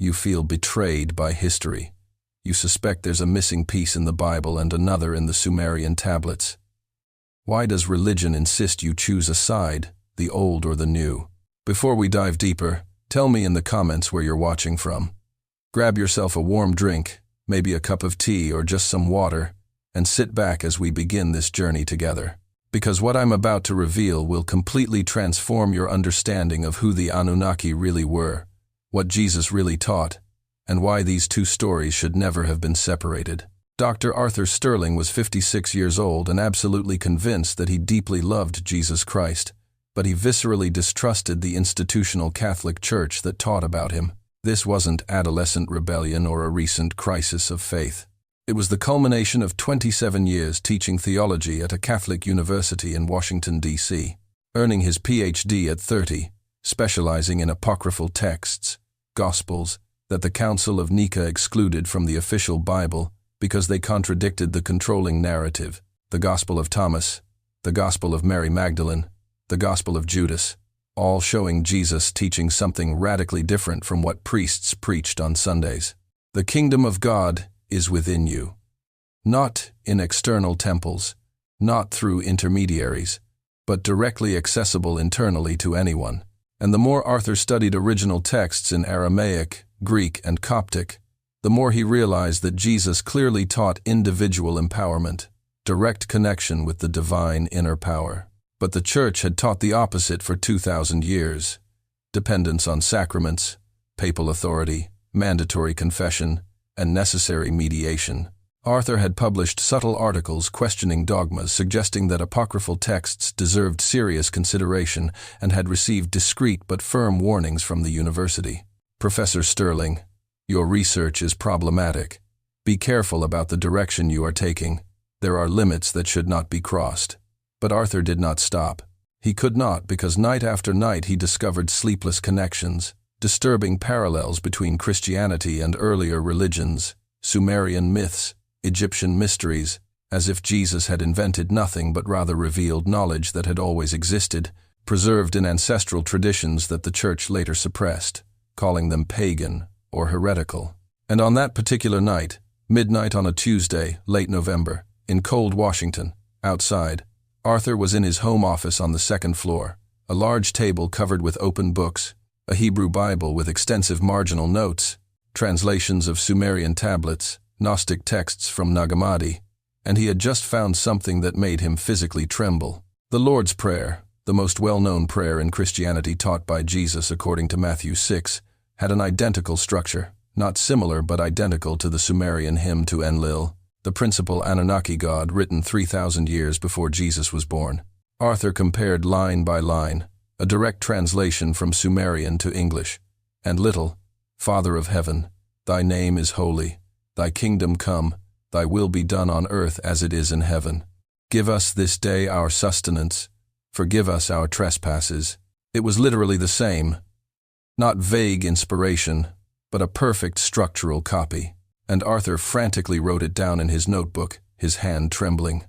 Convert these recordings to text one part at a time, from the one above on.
You feel betrayed by history. You suspect there's a missing piece in the Bible and another in the Sumerian tablets. Why does religion insist you choose a side, the old or the new? Before we dive deeper, tell me in the comments where you're watching from. Grab yourself a warm drink, maybe a cup of tea or just some water, and sit back as we begin this journey together. Because what I'm about to reveal will completely transform your understanding of who the Anunnaki really were, what Jesus really taught, and why these two stories should never have been separated. Dr. Arthur Sterling was 56 years old and absolutely convinced that he deeply loved Jesus Christ, but he viscerally distrusted the institutional Catholic Church that taught about him. This wasn't adolescent rebellion or a recent crisis of faith. It was the culmination of 27 years teaching theology at a Catholic university in Washington, D.C., earning his Ph.D. at 30, specializing in apocryphal texts, Gospels, that the Council of Nicea excluded from the official Bible because they contradicted the controlling narrative, the Gospel of Thomas, the Gospel of Mary Magdalene, the Gospel of Judas, all showing Jesus teaching something radically different from what priests preached on Sundays. The kingdom of God is within you, not in external temples, not through intermediaries, but directly accessible internally to anyone. And the more Arthur studied original texts in Aramaic, Greek, and Coptic, the more he realized that Jesus clearly taught individual empowerment, direct connection with the divine inner power. But the Church had taught the opposite for 2,000 years: dependence on sacraments, papal authority, mandatory confession, and necessary mediation. Arthur had published subtle articles questioning dogmas, suggesting that apocryphal texts deserved serious consideration, and had received discreet but firm warnings from the university. Professor Sterling, your research is problematic. Be careful about the direction you are taking. There are limits that should not be crossed. But Arthur did not stop. He could not, because night after night he discovered sleepless connections, disturbing parallels between Christianity and earlier religions, Sumerian myths, Egyptian mysteries, as if Jesus had invented nothing but rather revealed knowledge that had always existed, preserved in ancestral traditions that the Church later suppressed, calling them pagan or heretical. And on that particular night, midnight on a Tuesday, late November, in cold Washington, outside, Arthur was in his home office on the second floor, a large table covered with open books, a Hebrew Bible with extensive marginal notes, translations of Sumerian tablets, Gnostic texts from Nag Hammadi, and he had just found something that made him physically tremble. The Lord's Prayer, the most well-known prayer in Christianity taught by Jesus according to Matthew 6, had an identical structure, not similar but identical to the Sumerian hymn to Enlil, the principal Anunnaki god written 3,000 years before Jesus was born. Arthur compared line by line, a direct translation from Sumerian to English, and little, Father of heaven, thy name is holy, thy kingdom come, thy will be done on earth as it is in heaven. Give us this day our sustenance, forgive us our trespasses. It was literally the same, not vague inspiration, but a perfect structural copy. And Arthur frantically wrote it down in his notebook, his hand trembling.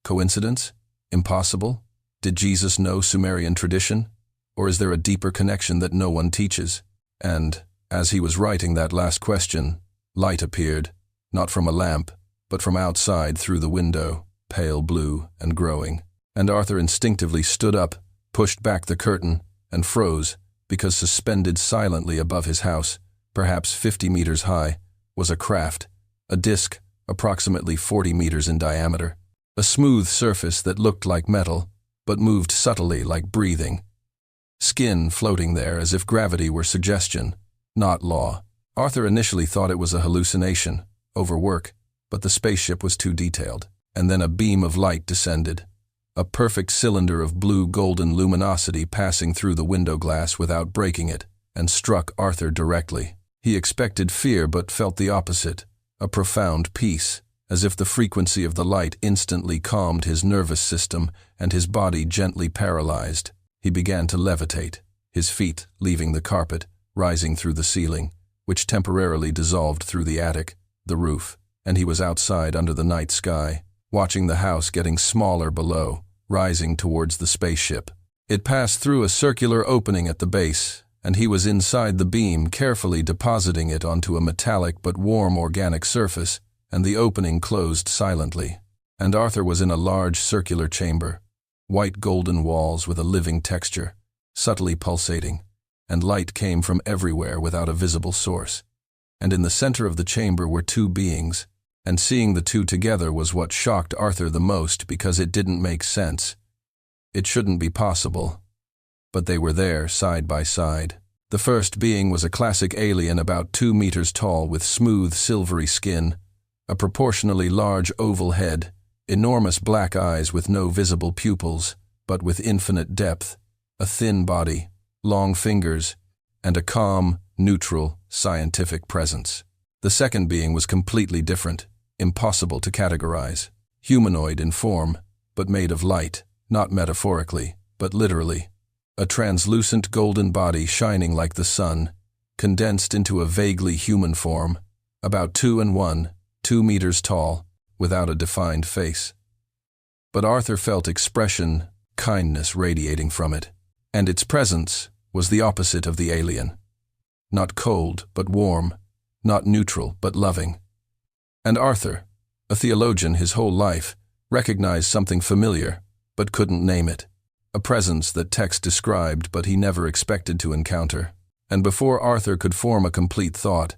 Coincidence? Impossible? Did Jesus know Sumerian tradition? Or is there a deeper connection that no one teaches? And, as he was writing that last question, light appeared, not from a lamp, but from outside through the window, pale blue and growing. And Arthur instinctively stood up, pushed back the curtain, and froze, because suspended silently above his house, perhaps 50 meters high, was a craft, a disc approximately 40 meters in diameter, a smooth surface that looked like metal, but moved subtly like breathing. Skin floating there as if gravity were suggestion, not law. Arthur initially thought it was a hallucination, overwork, but the spaceship was too detailed. And then a beam of light descended, a perfect cylinder of blue-golden luminosity passing through the window glass without breaking it, and struck Arthur directly. He expected fear but felt the opposite, a profound peace, as if the frequency of the light instantly calmed his nervous system and his body gently paralyzed. He began to levitate, his feet leaving the carpet, rising through the ceiling, which temporarily dissolved through the attic, the roof, and he was outside under the night sky, watching the house getting smaller below, rising towards the spaceship. It passed through a circular opening at the base, and he was inside the beam, carefully depositing it onto a metallic but warm organic surface, and the opening closed silently. And Arthur was in a large circular chamber, white golden walls with a living texture, subtly pulsating, and light came from everywhere without a visible source. And in the center of the chamber were two beings, and seeing the two together was what shocked Arthur the most because it didn't make sense. It shouldn't be possible. But they were there, side by side. The first being was a classic alien about 2 meters tall with smooth, silvery skin, a proportionally large oval head, enormous black eyes with no visible pupils, but with infinite depth, a thin body, long fingers, and a calm, neutral, scientific presence. The second being was completely different, impossible to categorize. Humanoid in form, but made of light, not metaphorically, but literally. A translucent golden body shining like the sun, condensed into a vaguely human form, about 2 meters tall, without a defined face. But Arthur felt expression, kindness radiating from it, and its presence was the opposite of the alien. Not cold, but warm, not neutral, but loving. And Arthur, a theologian his whole life, recognized something familiar, but couldn't name it. A presence that text described but he never expected to encounter. And before Arthur could form a complete thought,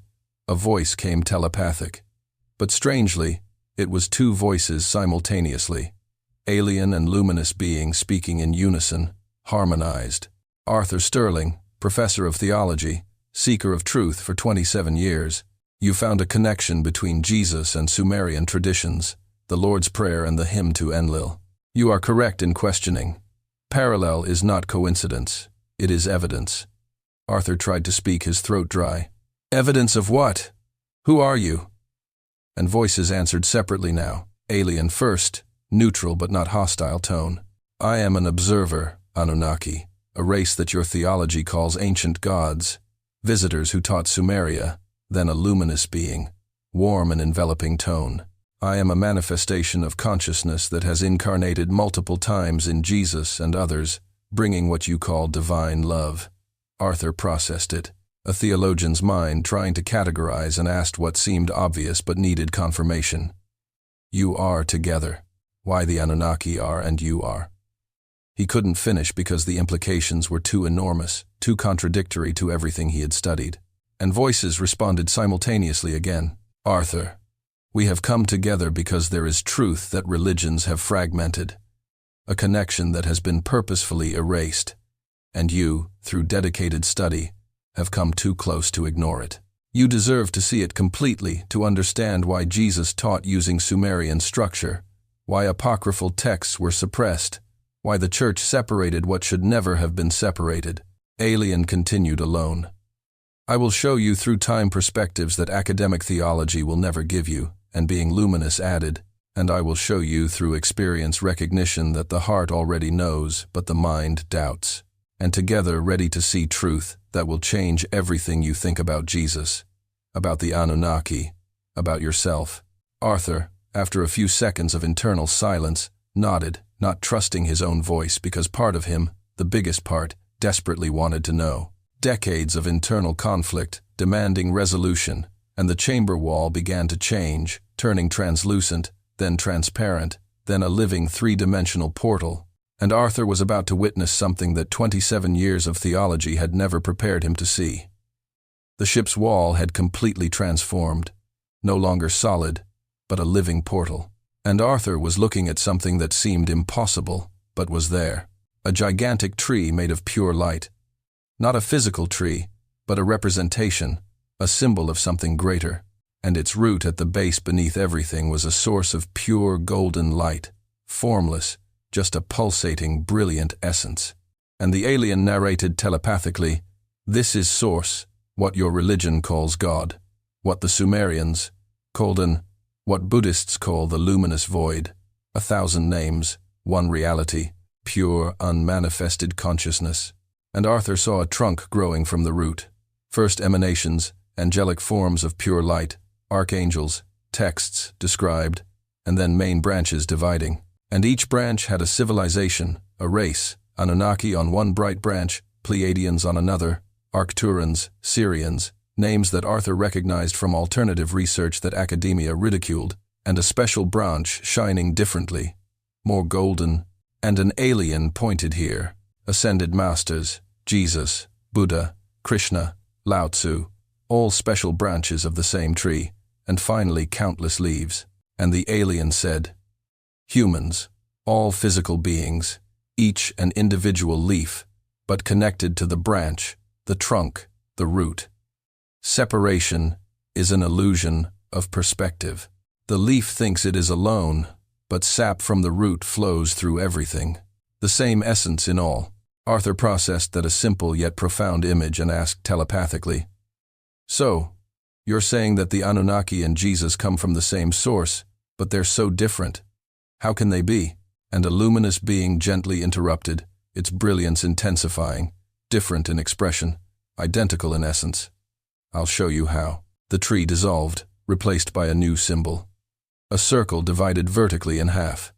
a voice came telepathic. But strangely, it was two voices simultaneously, alien and luminous beings speaking in unison, harmonized. Arthur Sterling, professor of theology, seeker of truth for 27 years, you found a connection between Jesus and Sumerian traditions, the Lord's Prayer and the hymn to Enlil. You are correct in questioning. Parallel is not coincidence, it is evidence. Arthur tried to speak, his throat dry. Evidence of what? Who are you? And voices answered separately now, alien first, neutral but not hostile tone. I am an observer, Anunnaki, a race that your theology calls ancient gods, visitors who taught Sumeria, then a luminous being, warm and enveloping tone. I am a manifestation of consciousness that has incarnated multiple times in Jesus and others, bringing what you call divine love. Arthur processed it, a theologian's mind trying to categorize, and asked what seemed obvious but needed confirmation. You are together. Why the Anunnaki are and you are. He couldn't finish because the implications were too enormous, too contradictory to everything he had studied. And voices responded simultaneously again. Arthur, we have come together because there is truth that religions have fragmented, a connection that has been purposefully erased, and you, through dedicated study, have come too close to ignore it. You deserve to see it completely, to understand why Jesus taught using Sumerian structure, why apocryphal texts were suppressed, why the church separated what should never have been separated. Alien continued alone. I will show you through time perspectives that academic theology will never give you, and being luminous added, and I will show you through experience recognition that the heart already knows, but the mind doubts, and together ready to see truth that will change everything you think about Jesus, about the Anunnaki, about yourself. Arthur, after a few seconds of internal silence, nodded, not trusting his own voice because part of him, the biggest part, desperately wanted to know. Decades of internal conflict, demanding resolution, and the chamber wall began to change, turning translucent, then transparent, then a living three-dimensional portal. And Arthur was about to witness something that 27 years of theology had never prepared him to see. The ship's wall had completely transformed, no longer solid, but a living portal. And Arthur was looking at something that seemed impossible, but was there. A gigantic tree made of pure light. Not a physical tree, but a representation, a symbol of something greater. And its root at the base beneath everything was a source of pure golden light, formless, just a pulsating, brilliant essence. And the alien narrated telepathically, this is Source, what your religion calls God, what the Sumerians called what Buddhists call the luminous void, 1,000 names, one reality, pure, unmanifested consciousness. And Arthur saw a trunk growing from the root. First emanations, angelic forms of pure light, archangels, texts described, and then main branches dividing. And each branch had a civilization, a race, Anunnaki on one bright branch, Pleiadians on another, Arcturans, Syrians, names that Arthur recognized from alternative research that academia ridiculed, and a special branch shining differently, more golden, and an alien pointed here. Ascended masters, Jesus, Buddha, Krishna, Lao Tzu, all special branches of the same tree, and finally countless leaves. And the alien said, humans, all physical beings, each an individual leaf, but connected to the branch, the trunk, the root. Separation is an illusion of perspective. The leaf thinks it is alone, but sap from the root flows through everything. The same essence in all. Arthur processed that a simple yet profound image and asked telepathically, so, you're saying that the Anunnaki and Jesus come from the same source, but they're so different. How can they be? And a luminous being gently interrupted, its brilliance intensifying, different in expression, identical in essence. I'll show you how. The tree dissolved, replaced by a new symbol. A circle divided vertically in half.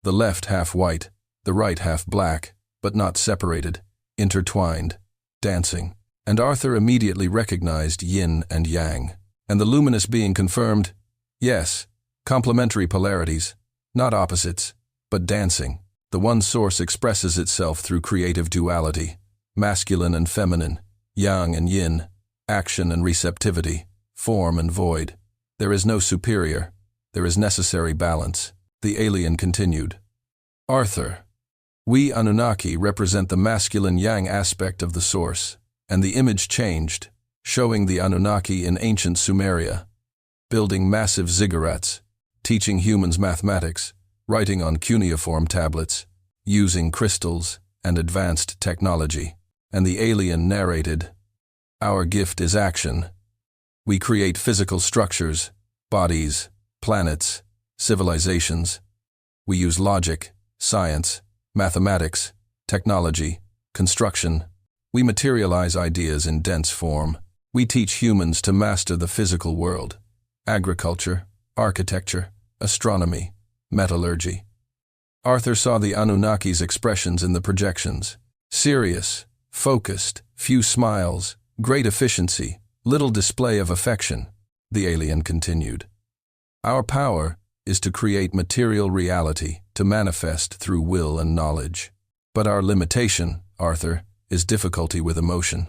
The left half white, the right half black, but not separated, intertwined, dancing. And Arthur immediately recognized yin and yang. And the luminous being confirmed, yes, complementary polarities, not opposites, but dancing. The one source expresses itself through creative duality, masculine and feminine, yang and yin, action and receptivity, form and void. There is no superior, there is necessary balance. The alien continued, Arthur, we Anunnaki represent the masculine yang aspect of the source. And the image changed, showing the Anunnaki in ancient Sumeria, building massive ziggurats, teaching humans mathematics, writing on cuneiform tablets, using crystals and advanced technology. And the alien narrated, our gift is action. We create physical structures, bodies, planets, civilizations. We use logic, science, mathematics, technology, construction. We materialize ideas in dense form. We teach humans to master the physical world, agriculture, architecture, astronomy, metallurgy. Arthur saw the Anunnaki's expressions in the projections. Serious, focused, few smiles, great efficiency, little display of affection. The alien continued. Our power is to create material reality, to manifest through will and knowledge. But our limitation, Arthur, is difficulty with emotion.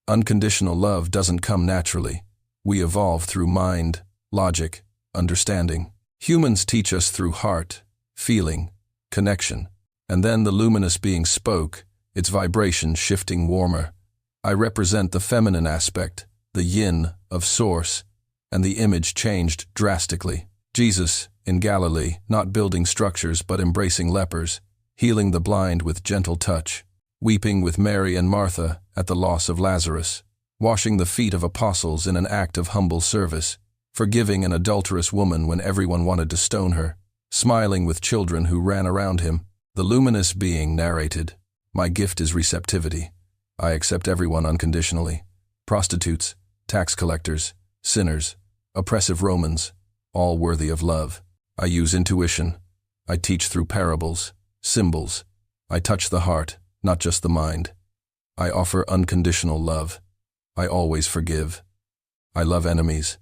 Unconditional love doesn't come naturally. We evolve through mind, logic, understanding. Humans teach us through heart, feeling, connection. And then the luminous being spoke, its vibration shifting warmer. I represent the feminine aspect, the yin of source, and the image changed drastically. Jesus, in Galilee, not building structures but embracing lepers, healing the blind with gentle touch, weeping with Mary and Martha at the loss of Lazarus, washing the feet of apostles in an act of humble service, forgiving an adulterous woman when everyone wanted to stone her, smiling with children who ran around him. The luminous being narrated, my gift is receptivity. I accept everyone unconditionally. Prostitutes, tax collectors, sinners, oppressive Romans, all worthy of love. I use intuition. I teach through parables, symbols. I touch the heart, not just the mind. I offer unconditional love. I always forgive. I love enemies.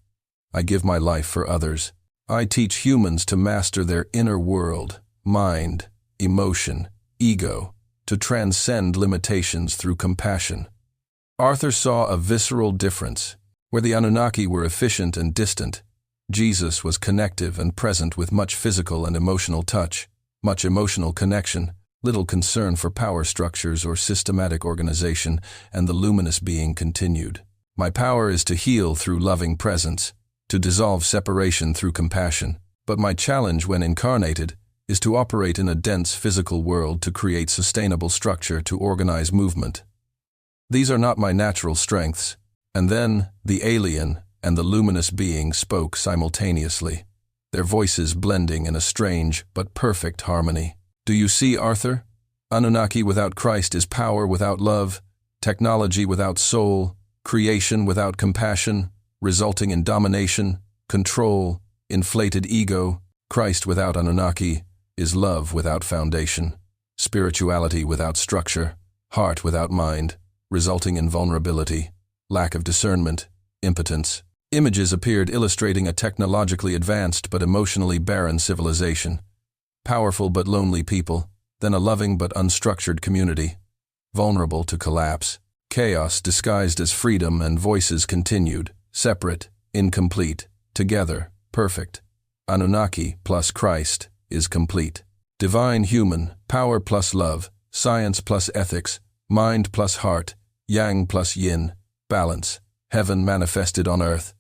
I give my life for others. I teach humans to master their inner world, mind, emotion, ego, to transcend limitations through compassion. Arthur saw a visceral difference. Where the Anunnaki were efficient and distant, Jesus was connective and present with much physical and emotional touch, much emotional connection, little concern for power structures or systematic organization, and the luminous being continued. My power is to heal through loving presence, to dissolve separation through compassion, but my challenge when incarnated is to operate in a dense physical world to create sustainable structure to organize movement. These are not my natural strengths. And then the alien and the luminous being spoke simultaneously, their voices blending in a strange but perfect harmony. Do you see, Arthur? Anunnaki without Christ is power without love, technology without soul, creation without compassion, resulting in domination, control, inflated ego. Christ without Anunnaki is love without foundation, spirituality without structure, heart without mind, resulting in vulnerability, lack of discernment, impotence. Images appeared illustrating a technologically advanced but emotionally barren civilization, powerful but lonely people, then a loving but unstructured community, vulnerable to collapse. Chaos disguised as freedom, and voices continued, separate, incomplete, together, perfect. Anunnaki plus Christ is complete. Divine human, power plus love, science plus ethics, mind plus heart, yang plus yin, balance, heaven manifested on earth.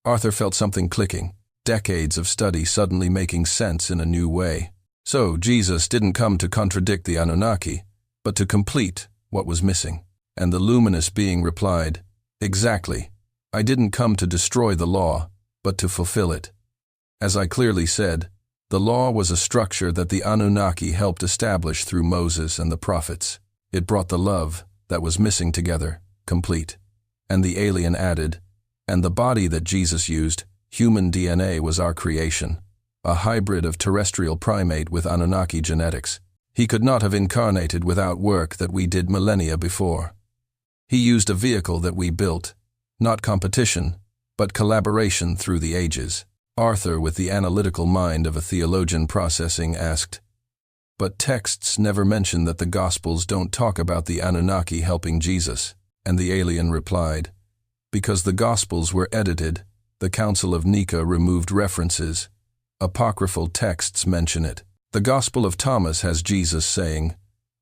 Arthur felt something clicking, decades of study suddenly making sense in a new way. So Jesus didn't come to contradict the Anunnaki, but to complete what was missing. And the luminous being replied, "Exactly. I didn't come to destroy the law, but to fulfill it." As I clearly said, the law was a structure that the Anunnaki helped establish through Moses and the prophets. It brought the love that was missing together, complete. And the alien added, "And the body that Jesus used, human DNA, was our creation, a hybrid of terrestrial primate with Anunnaki genetics. He could not have incarnated without work that we did millennia before. He used a vehicle that we built, not competition, but collaboration through the ages." Arthur, with the analytical mind of a theologian processing, asked, "But texts never mention that the Gospels don't talk about the Anunnaki helping Jesus." And the alien replied, "Because the Gospels were edited, the Council of Nika removed references. Apocryphal texts mention it. The Gospel of Thomas has Jesus saying,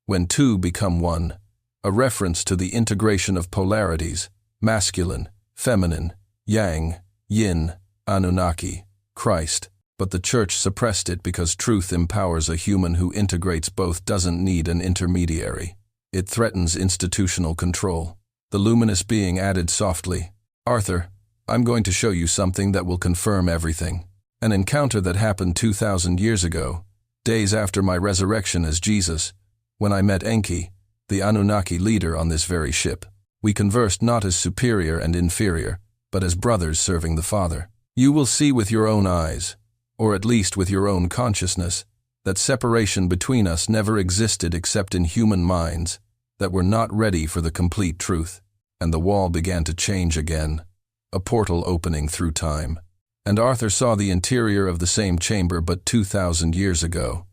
'When two become one,' a reference to the integration of polarities, masculine, feminine, yang, yin, Anunnaki, Christ. But the Church suppressed it because truth empowers a human who integrates both doesn't need an intermediary. It threatens institutional control." The luminous being added softly, "Arthur, I'm going to show you something that will confirm everything. An encounter that happened 2,000 years ago, days after my resurrection as Jesus, when I met Enki, the Anunnaki leader on this very ship. We conversed not as superior and inferior, but as brothers serving the Father. You will see with your own eyes, or at least with your own consciousness, that separation between us never existed except in human minds that were not ready for the complete truth." And the wall began to change again, a portal opening through time. And Arthur saw the interior of the same chamber but 2,000 years ago,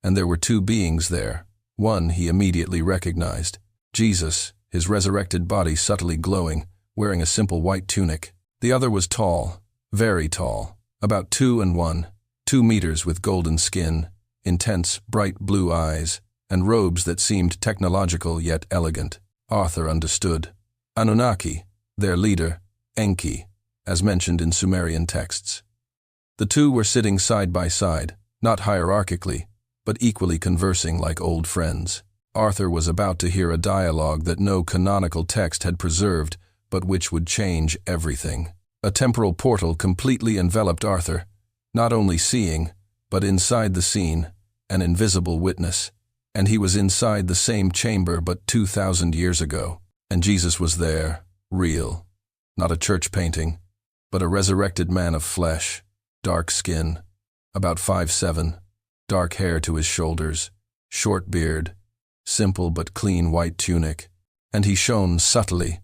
and there were two beings there. One he immediately recognized, Jesus, his resurrected body subtly glowing, wearing a simple white tunic. The other was tall, very tall, about 2 meters with golden skin, intense, bright blue eyes, and robes that seemed technological yet elegant. Arthur understood. Anunnaki, their leader, Enki, as mentioned in Sumerian texts. The two were sitting side by side, not hierarchically, but equally conversing like old friends. Arthur was about to hear a dialogue that no canonical text had preserved, but which would change everything. A temporal portal completely enveloped Arthur, not only seeing, but inside the scene, an invisible witness. And he was inside the same chamber but 2,000 years ago. And Jesus was there, real. Not a church painting, but a resurrected man of flesh, dark skin, about 5'7", dark hair to his shoulders, short beard, simple but clean white tunic, and he shone subtly,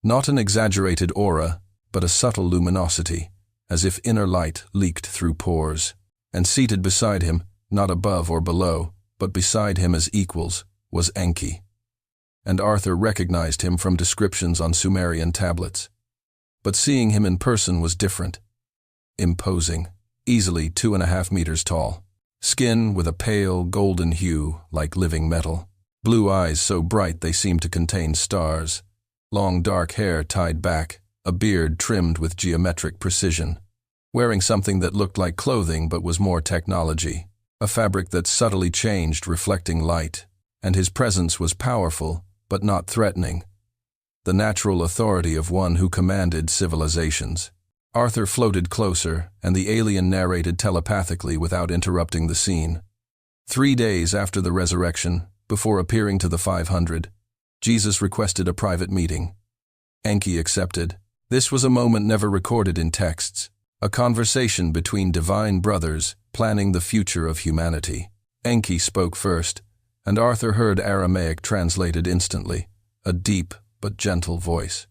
not an exaggerated aura, but a subtle luminosity, as if inner light leaked through pores. And seated beside him, not above or below, but beside him as equals, was Enki. And Arthur recognized him from descriptions on Sumerian tablets. But seeing him in person was different. Imposing, easily 2.5 meters tall. Skin with a pale, golden hue, like living metal. Blue eyes so bright they seemed to contain stars. Long dark hair tied back, a beard trimmed with geometric precision. Wearing something that looked like clothing but was more technology. A fabric that subtly changed, reflecting light. And his presence was powerful, but not threatening. The natural authority of one who commanded civilizations. Arthur floated closer, and the alien narrated telepathically without interrupting the scene. 3 days after the resurrection, before appearing to the 500, Jesus requested a private meeting. Enki accepted. This was a moment never recorded in texts, a conversation between divine brothers planning the future of humanity. Enki spoke first, and Arthur heard Aramaic translated instantly, a deep, but gentle voice.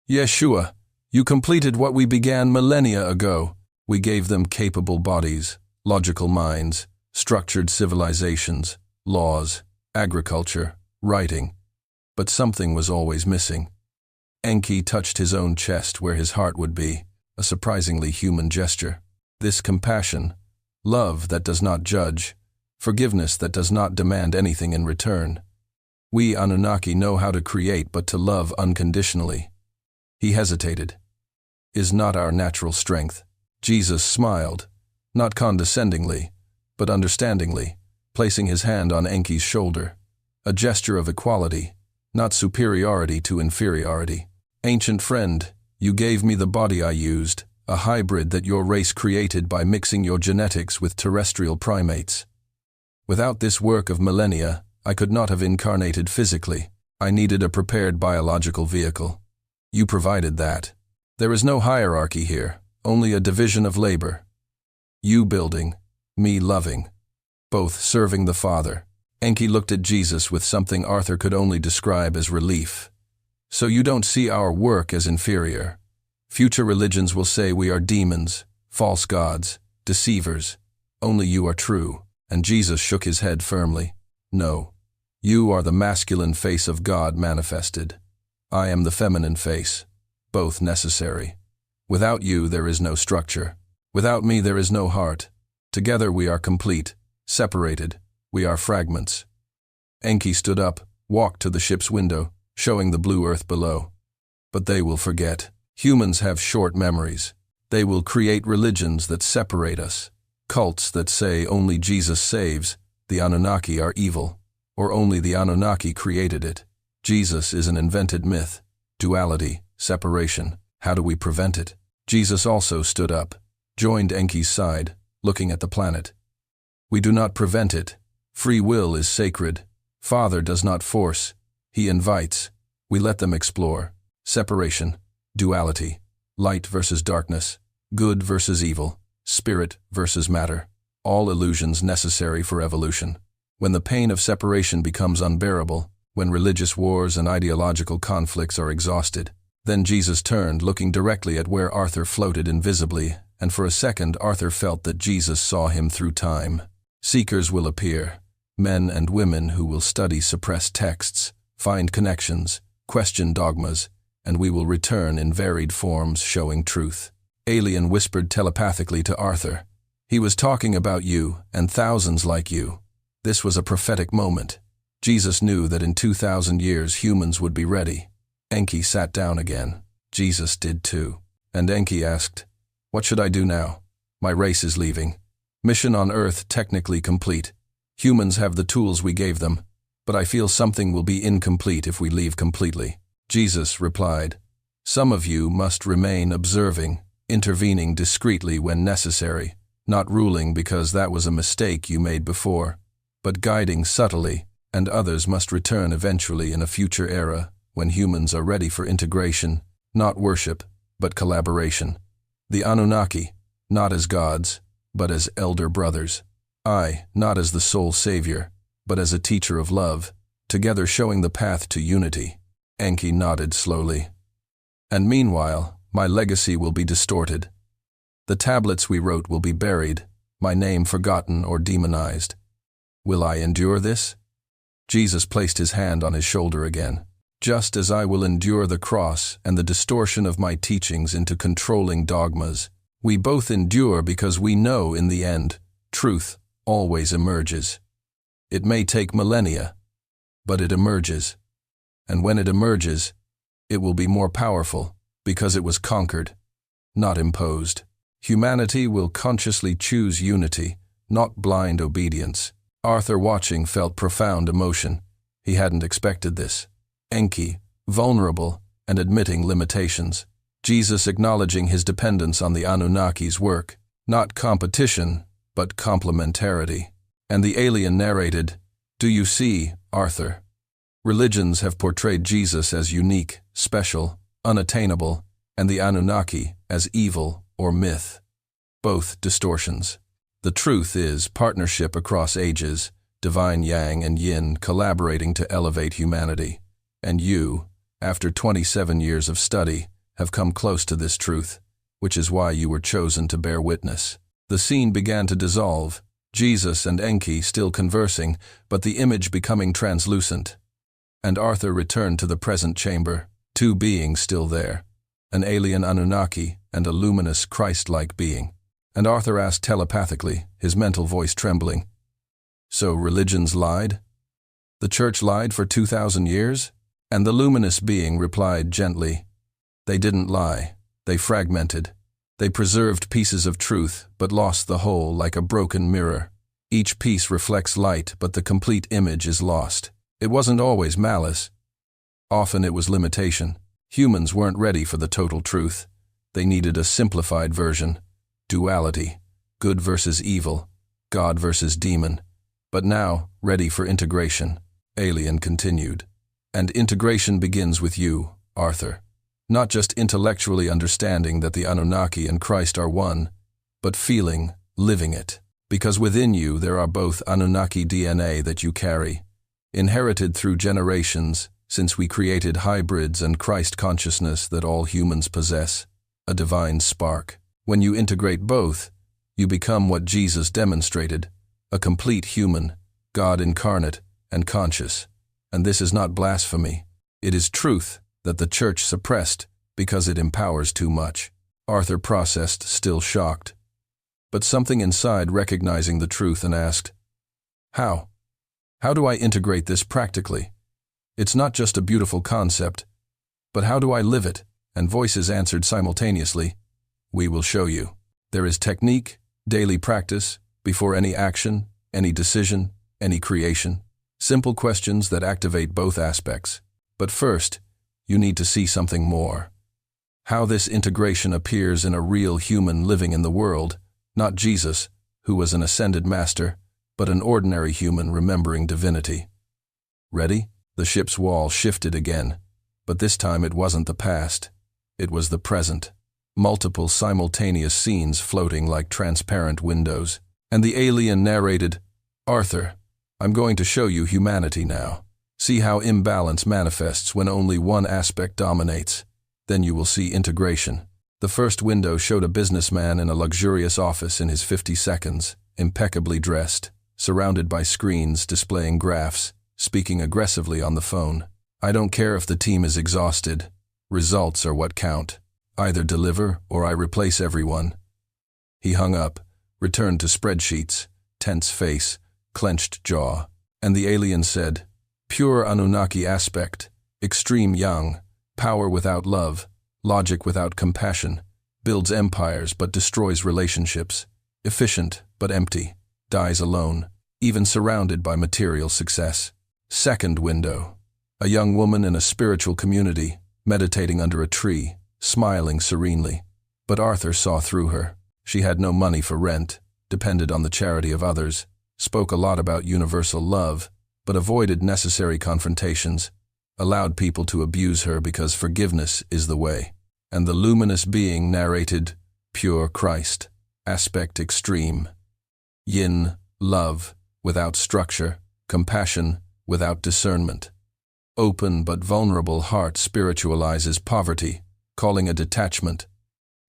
Yeshua, you completed what we began millennia ago. We gave them capable bodies, logical minds, structured civilizations, laws, agriculture, writing. But something was always missing. Enki touched his own chest where his heart would be, a surprisingly human gesture. This compassion, love that does not judge, forgiveness that does not demand anything in return. We Anunnaki know how to create but to love unconditionally. He hesitated. Is not our natural strength. Jesus smiled, not condescendingly, but understandingly, placing his hand on Enki's shoulder. A gesture of equality, not superiority to inferiority. Ancient friend, you gave me the body I used, a hybrid that your race created by mixing your genetics with terrestrial primates. Without this work of millennia, I could not have incarnated physically. I needed a prepared biological vehicle. You provided that. There is no hierarchy here, only a division of labor. You building, me loving, both serving the Father. Enki looked at Jesus with something Arthur could only describe as relief. So you don't see our work as inferior. Future religions will say we are demons, false gods, deceivers. Only you are true. And Jesus shook his head firmly. No. You are the masculine face of God manifested. I am the feminine face. Both necessary. Without you there is no structure. Without me there is no heart. Together we are complete. Separated, we are fragments. Enki stood up, walked to the ship's window, showing the blue earth below. But they will forget. Humans have short memories. They will create religions that separate us. Cults that say only Jesus saves, the Anunnaki are evil, or only the Anunnaki created it. Jesus is an invented myth. Duality, separation. How do we prevent it? Jesus also stood up, joined Enki's side, looking at the planet. We do not prevent it. Free will is sacred. Father does not force. He invites. We let them explore. Separation, duality, light versus darkness, good versus evil, spirit versus matter, all illusions necessary for evolution. When the pain of separation becomes unbearable, when religious wars and ideological conflicts are exhausted, then Jesus turned, looking directly at where Arthur floated invisibly, and for a second Arthur felt that Jesus saw him through time. Seekers will appear, men and women who will study suppressed texts, find connections, question dogmas, and we will return in varied forms showing truth. Alien whispered telepathically to Arthur. He was talking about you and thousands like you. This was a prophetic moment. Jesus knew that in 2,000 years humans would be ready. Enki sat down again. Jesus did too. And Enki asked, "What should I do now? My race is leaving. Mission on Earth technically complete. Humans have the tools we gave them, but I feel something will be incomplete if we leave completely." Jesus replied, "Some of you must remain observing, intervening discreetly when necessary, not ruling because that was a mistake you made before, but guiding subtly, and others must return eventually in a future era when humans are ready for integration, not worship, but collaboration. The Anunnaki, not as gods, but as elder brothers. I, not as the sole savior, but as a teacher of love, together showing the path to unity." Enki nodded slowly. "And meanwhile, my legacy will be distorted. The tablets we wrote will be buried, my name forgotten or demonized. Will I endure this?" Jesus placed his hand on his shoulder again. "Just as I will endure the cross and the distortion of my teachings into controlling dogmas, we both endure because we know in the end, truth always emerges. It may take millennia, but it emerges. And when it emerges, it will be more powerful because it was conquered, not imposed. Humanity will consciously choose unity, not blind obedience." Arthur, watching, felt profound emotion. He hadn't expected this. Enki, vulnerable and admitting limitations. Jesus acknowledging his dependence on the Anunnaki's work. Not competition, but complementarity. And the alien narrated, "Do you see, Arthur? Religions have portrayed Jesus as unique, special, unattainable, and the Anunnaki as evil or myth. Both distortions. The truth is partnership across ages, divine yang and yin collaborating to elevate humanity. And you, after 27 years of study, have come close to this truth, which is why you were chosen to bear witness. The scene began to dissolve, Jesus and Enki still conversing, but the image becoming translucent. And Arthur returned to the present chamber, two beings still there, an alien Anunnaki and a luminous Christ-like being. And Arthur asked telepathically, his mental voice trembling, "So religions lied? The church lied for 2,000 years?" And the luminous being replied gently, "They didn't lie, they fragmented. They preserved pieces of truth, but lost the whole like a broken mirror. Each piece reflects light, but the complete image is lost. It wasn't always malice. Often it was limitation. Humans weren't ready for the total truth. They needed a simplified version. Duality, good versus evil, God versus demon. But now, ready for integration." Alien continued. "And integration begins with you, Arthur. Not just intellectually understanding that the Anunnaki and Christ are one, but feeling, living it. Because within you there are both Anunnaki DNA that you carry, inherited through generations, since we created hybrids, and Christ consciousness that all humans possess, a divine spark. When you integrate both, you become what Jesus demonstrated, a complete human, God incarnate and conscious. And this is not blasphemy. It is truth that the church suppressed because it empowers too much." Arthur processed, still shocked. But something inside recognizing the truth, and asked, "How? How do I integrate this practically? It's not just a beautiful concept, but how do I live it?" And voices answered simultaneously, "We will show you. There is technique, daily practice, before any action, any decision, any creation. Simple questions that activate both aspects. But first, you need to see something more. How this integration appears in a real human living in the world, not Jesus, who was an ascended master, but an ordinary human remembering divinity. Ready?" The ship's wall shifted again, but this time it wasn't the past. It was the present. Multiple simultaneous scenes floating like transparent windows. And the alien narrated, "Arthur, I'm going to show you humanity now. See how imbalance manifests when only one aspect dominates. Then you will see integration." The first window showed a businessman in a luxurious office in his 50 seconds, impeccably dressed, surrounded by screens displaying graphs, speaking aggressively on the phone. "I don't care if the team is exhausted. Results are what count. Either deliver or I replace everyone." He hung up, returned to spreadsheets, tense face, clenched jaw, and the alien said, "Pure Anunnaki aspect, extreme yang, power without love, logic without compassion, builds empires but destroys relationships, efficient but empty, dies alone, even surrounded by material success." Second window. A young woman in a spiritual community, meditating under a tree, smiling serenely. But Arthur saw through her. She had no money for rent, depended on the charity of others, spoke a lot about universal love, but avoided necessary confrontations, allowed people to abuse her because forgiveness is the way. And the luminous being narrated, "Pure Christ, aspect extreme. Yin, love, without structure, compassion, without discernment. Open but vulnerable heart spiritualizes poverty, calling a detachment,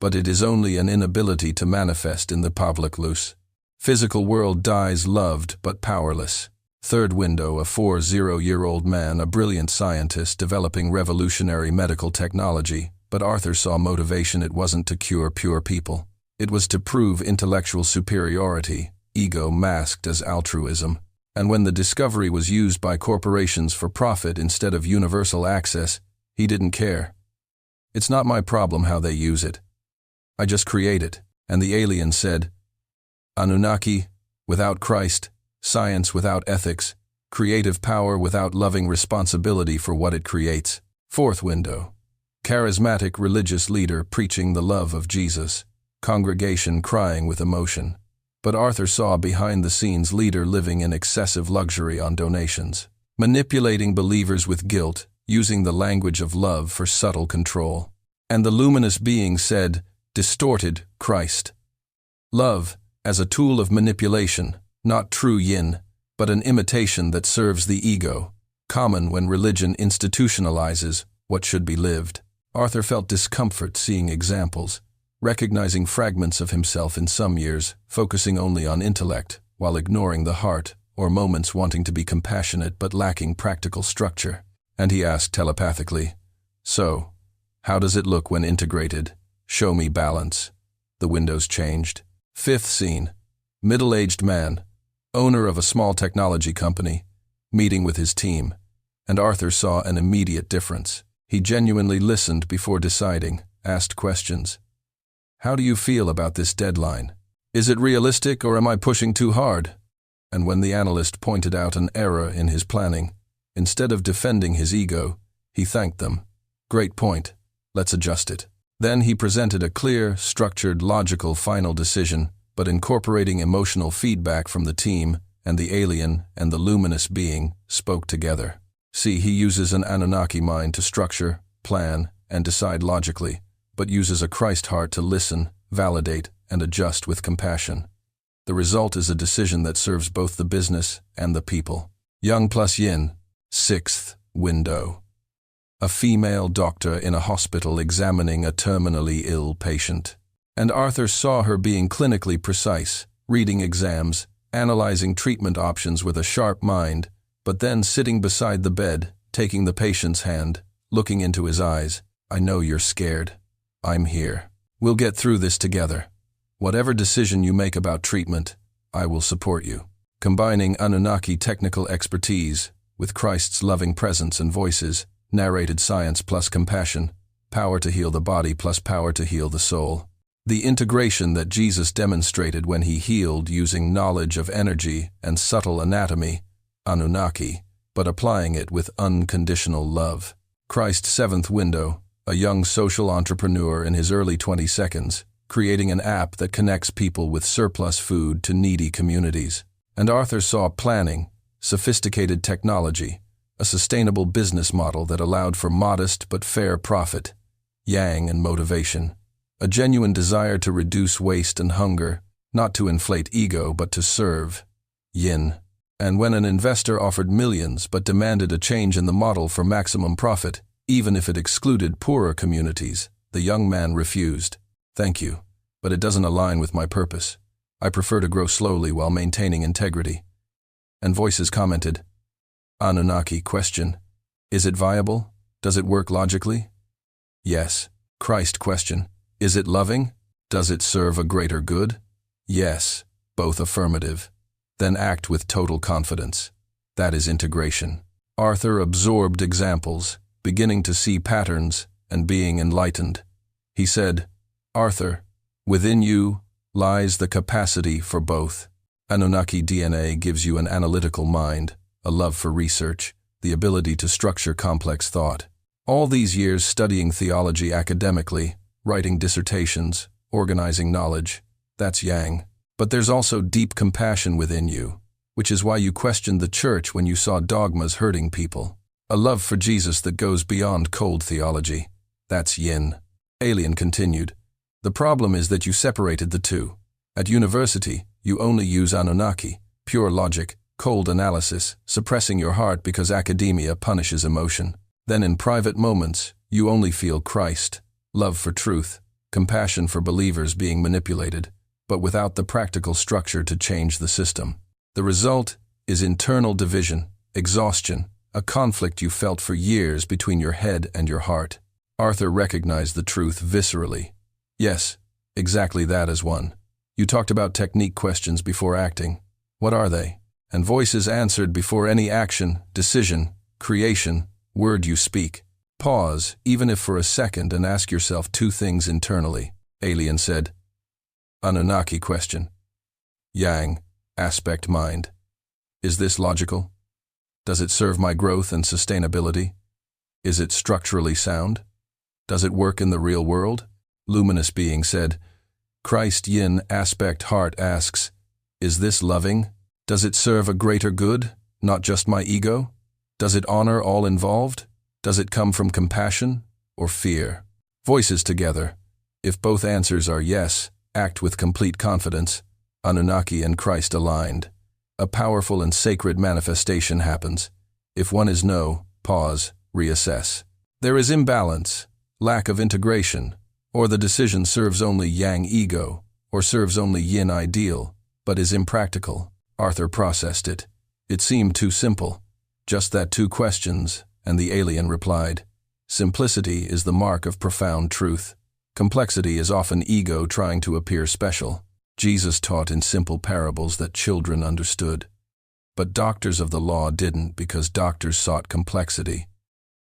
but it is only an inability to manifest in the public loose. Physical world dies loved but powerless." Third window, a 40-year-old man, a brilliant scientist developing revolutionary medical technology, but Arthur saw motivation. It wasn't to cure pure people. It was to prove intellectual superiority, ego masked as altruism. And when the discovery was used by corporations for profit instead of universal access, he didn't care. "It's not my problem how they use it. I just create it." And the alien said, "Anunnaki, without Christ, science without ethics, creative power without loving responsibility for what it creates." Fourth window. Charismatic religious leader preaching the love of Jesus, congregation crying with emotion. But Arthur saw behind-the-scenes leader living in excessive luxury on donations, manipulating believers with guilt, using the language of love for subtle control. And the luminous being said, "Distorted Christ. Love as a tool of manipulation, not true yin, but an imitation that serves the ego, common when religion institutionalizes what should be lived. Arthur felt discomfort seeing examples, recognizing fragments of himself in some years, focusing only on intellect, while ignoring the heart, or moments wanting to be compassionate but lacking practical structure. And he asked telepathically, "So, how does it look when integrated? Show me balance." The windows changed. Fifth scene. Middle-aged man, owner of a small technology company, meeting with his team, and Arthur saw an immediate difference. He genuinely listened before deciding, asked questions. "How do you feel about this deadline? Is it realistic or am I pushing too hard?" And when the analyst pointed out an error in his planning, instead of defending his ego, he thanked them. "Great point. Let's adjust it." Then he presented a clear, structured, logical final decision, but incorporating emotional feedback from the team, and the alien and the luminous being spoke together. See, he uses an Anunnaki mind to structure, plan, and decide logically, but uses a Christ heart to listen, validate, and adjust with compassion. The result is a decision that serves both the business and the people. Yang plus yin. Sixth window. A female doctor in a hospital examining a terminally ill patient. And Arthur saw her being clinically precise, reading exams, analyzing treatment options with a sharp mind, but then sitting beside the bed, taking the patient's hand, looking into his eyes. "I know you're scared. I'm here. We'll get through this together. Whatever decision you make about treatment, I will support you." Combining Anunnaki technical expertise with Christ's loving presence and voices, narrated science plus compassion, power to heal the body plus power to heal the soul. The integration that Jesus demonstrated when he healed using knowledge of energy and subtle anatomy, Anunnaki, but applying it with unconditional love. Christ's seventh window, a young social entrepreneur in his early 22nd, creating an app that connects people with surplus food to needy communities. And Arthur saw planning, sophisticated technology, a sustainable business model that allowed for modest but fair profit, yang and motivation, a genuine desire to reduce waste and hunger, not to inflate ego but to serve, yin. And when an investor offered millions but demanded a change in the model for maximum profit, even if it excluded poorer communities, the young man refused. "Thank you, but it doesn't align with my purpose. I prefer to grow slowly while maintaining integrity." And voices commented, Anunnaki question, "Is it viable? Does it work logically?" Yes. Christ question, "Is it loving? Does it serve a greater good?" Yes. Both affirmative. Then act with total confidence. That is integration. Arthur absorbed examples, beginning to see patterns and being enlightened. He said, "Arthur, within you lies the capacity for both. Anunnaki DNA gives you an analytical mind, a love for research, the ability to structure complex thought. All these years studying theology academically, writing dissertations, organizing knowledge, that's yang. But there's also deep compassion within you, which is why you questioned the church when you saw dogmas hurting people. A love for Jesus that goes beyond cold theology. That's yin." Alien continued, "The problem is that you separated the two. At university, you only use Anunnaki, pure logic, cold analysis, suppressing your heart because academia punishes emotion. Then in private moments, you only feel Christ, love for truth, compassion for believers being manipulated, but without the practical structure to change the system. The result is internal division, exhaustion, a conflict you felt for years between your head and your heart." Arthur recognized the truth viscerally. "Yes, exactly that is one. You talked about technique questions before acting. What are they?" And voices answered before any action, decision, creation, word you speak. Pause, even if for a second, and ask yourself two things internally. Alien said, Anunnaki question. Yang, aspect mind. Is this logical? Does it serve my growth and sustainability? Is it structurally sound? Does it work in the real world? Luminous being said, Christ Yin aspect heart asks, is this loving? Does it serve a greater good, not just my ego? Does it honor all involved? Does it come from compassion or fear? Voices together. If both answers are yes, act with complete confidence. Anunnaki and Christ aligned. A powerful and sacred manifestation happens. If one is no, pause, reassess. There is imbalance, lack of integration, or the decision serves only yang ego, or serves only yin ideal, but is impractical. Arthur processed it. It seemed too simple. Just that two questions, and the alien replied, "Simplicity is the mark of profound truth. Complexity is often ego trying to appear special." Jesus taught in simple parables that children understood. But doctors of the law didn't, because doctors sought complexity.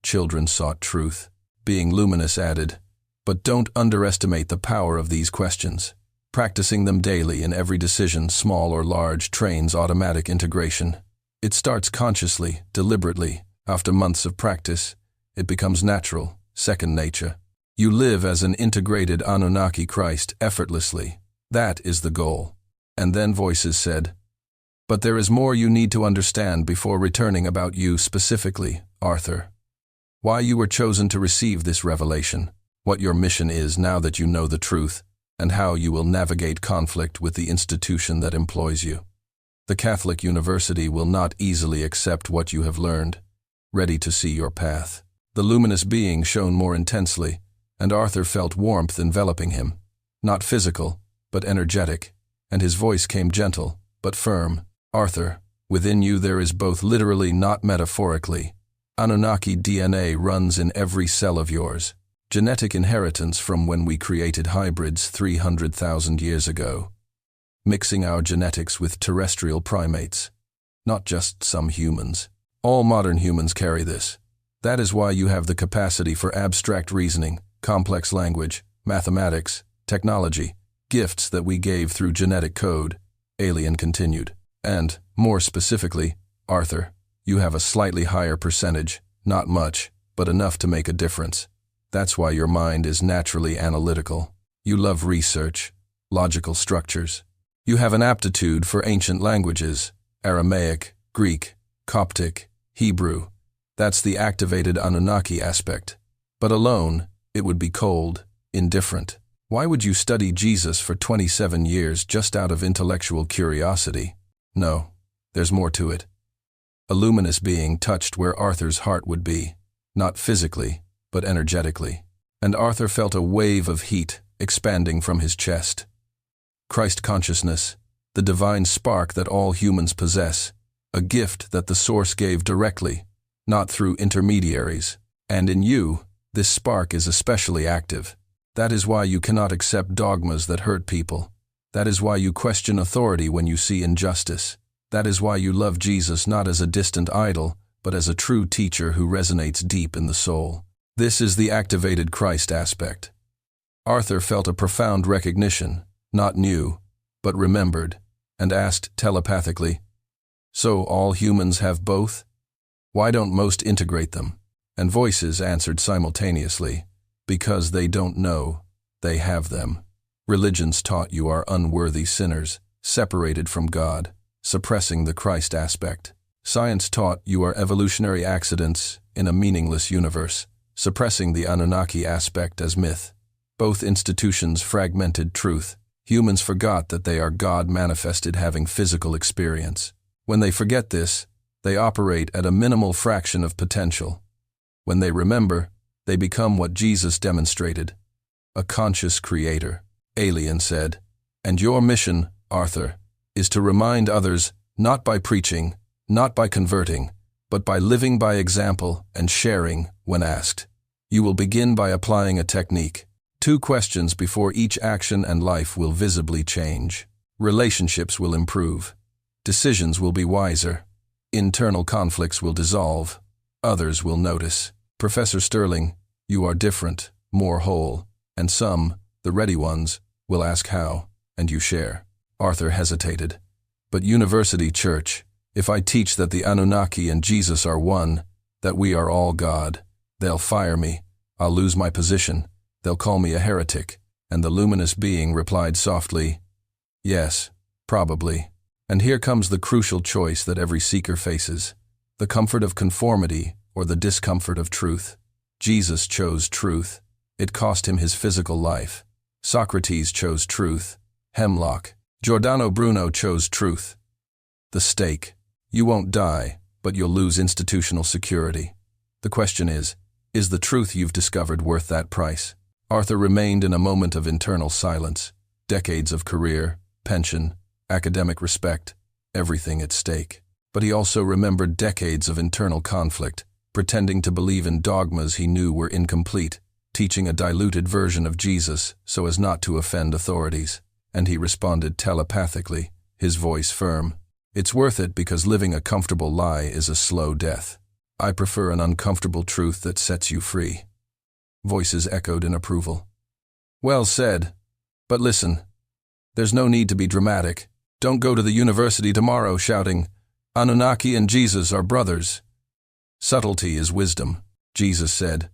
Children sought truth. Being luminous added, "But don't underestimate the power of these questions. Practicing them daily in every decision, small or large, trains automatic integration. It starts consciously, deliberately. After months of practice, it becomes natural, second nature. You live as an integrated Anunnaki Christ effortlessly. That is the goal." And then voices said, "But there is more you need to understand before returning about you specifically, Arthur. Why you were chosen to receive this revelation, what your mission is now that you know the truth, and how you will navigate conflict with the institution that employs you. The Catholic University will not easily accept what you have learned, ready to see your path." The luminous being shone more intensely, and Arthur felt warmth enveloping him, not physical, but energetic, and his voice came gentle, but firm. "Arthur, within you there is both literally, not metaphorically. Anunnaki DNA runs in every cell of yours. Genetic inheritance from when we created hybrids 300,000 years ago, mixing our genetics with terrestrial primates, not just some humans. All modern humans carry this. That is why you have the capacity for abstract reasoning, complex language, mathematics, technology, gifts that we gave through genetic code," Alien continued. "And, more specifically, Arthur, you have a slightly higher percentage, not much, but enough to make a difference. That's why your mind is naturally analytical. You love research, logical structures. You have an aptitude for ancient languages, Aramaic, Greek, Coptic, Hebrew. That's the activated Anunnaki aspect. But alone, it would be cold, indifferent. Why would you study Jesus for 27 years just out of intellectual curiosity? No, there's more to it." A luminous being touched where Arthur's heart would be, not physically, but energetically, and Arthur felt a wave of heat expanding from his chest. Christ consciousness, the divine spark that all humans possess, a gift that the Source gave directly, not through intermediaries. And in you, this spark is especially active. That is why you cannot accept dogmas that hurt people. That is why you question authority when you see injustice. That is why you love Jesus not as a distant idol, but as a true teacher who resonates deep in the soul. This is the activated Christ aspect. Arthur felt a profound recognition, not new, but remembered, and asked telepathically, "So all humans have both? Why don't most integrate them?" And voices answered simultaneously, "Because they don't know, they have them. Religions taught you are unworthy sinners, separated from God, suppressing the Christ aspect. Science taught you are evolutionary accidents in a meaningless universe, suppressing the Anunnaki aspect as myth. Both institutions fragmented truth. Humans forgot that they are God manifested having physical experience. When they forget this, they operate at a minimal fraction of potential. When they remember, they become what Jesus demonstrated, a conscious creator." Alien said, "And your mission, Arthur, is to remind others not by preaching, not by converting, but by living by example and sharing when asked. You will begin by applying a technique. 2 questions before each action, and life will visibly change. Relationships will improve. Decisions will be wiser. Internal conflicts will dissolve. Others will notice. Professor Sterling, you are different, more whole, and some, the ready ones, will ask how, and you share." Arthur hesitated. "But University Church, if I teach that the Anunnaki and Jesus are one, that we are all God, they'll fire me, I'll lose my position, they'll call me a heretic." And the luminous being replied softly, "Yes, probably. And here comes the crucial choice that every seeker faces, the comfort of conformity or the discomfort of truth. Jesus chose truth. It cost him his physical life. Socrates chose truth. Hemlock. Giordano Bruno chose truth. The stake. You won't die, but you'll lose institutional security. The question is, Is the truth you've discovered worth that price? Arthur remained in a moment of internal silence. Decades of career, pension, academic respect, everything at stake. But he also remembered decades of internal conflict, pretending to believe in dogmas he knew were incomplete, teaching a diluted version of Jesus so as not to offend authorities. And he responded telepathically, his voice firm. It's worth it because living a comfortable lie is a slow death. I prefer an uncomfortable truth that sets you free. Voices echoed in approval. Well said. But listen, there's no need to be dramatic. Don't go to the university tomorrow shouting, Anunnaki and Jesus are brothers. Subtlety is wisdom, Jesus said.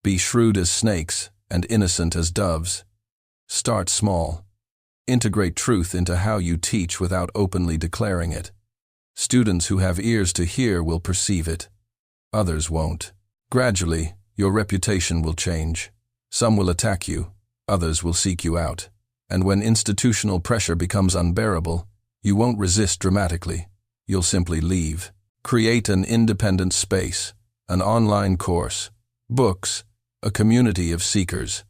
Be shrewd as snakes and innocent as doves. Start small. Integrate truth into how you teach without openly declaring it. Students who have ears to hear will perceive it. Others won't. Gradually, your reputation will change. Some will attack you, others will seek you out. And when institutional pressure becomes unbearable, you won't resist dramatically. You'll simply leave. Create an independent space, an online course, books, a community of seekers.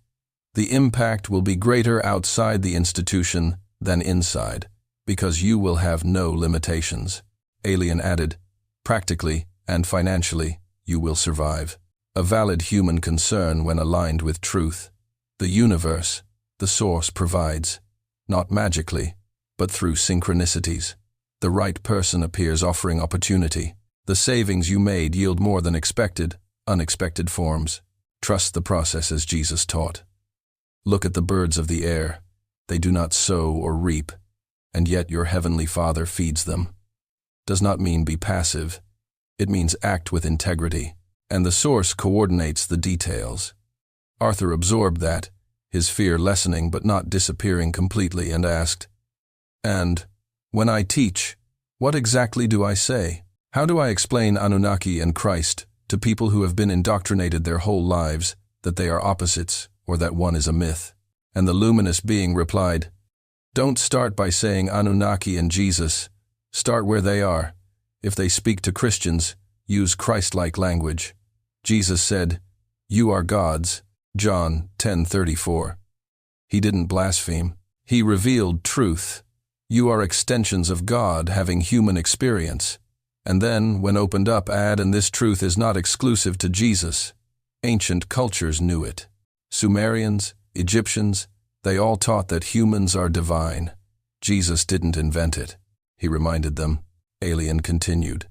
The impact will be greater outside the institution than inside, because you will have no limitations. Alien added, practically and financially, you will survive. A valid human concern when aligned with truth. The universe, the source provides, not magically, but through synchronicities. The right person appears offering opportunity. The savings you made yield more than expected, unexpected forms. Trust the process as Jesus taught. Look at the birds of the air. They do not sow or reap, and yet your heavenly Father feeds them. Does not mean be passive. It means act with integrity, and the source coordinates the details. Arthur absorbed that, his fear lessening but not disappearing completely, and asked, And, when I teach, what exactly do I say? How do I explain Anunnaki and Christ to people who have been indoctrinated their whole lives that they are opposites or that one is a myth? And the luminous being replied, Don't start by saying Anunnaki and Jesus. Start where they are. If they speak to Christians, use Christ-like language. Jesus said, You are gods, John 10:34. He didn't blaspheme. He revealed truth. You are extensions of God having human experience. And then, when opened up, add, and this truth is not exclusive to Jesus. Ancient cultures knew it. Sumerians, Egyptians, they all taught that humans are divine. Jesus didn't invent it. He reminded them. Alien continued.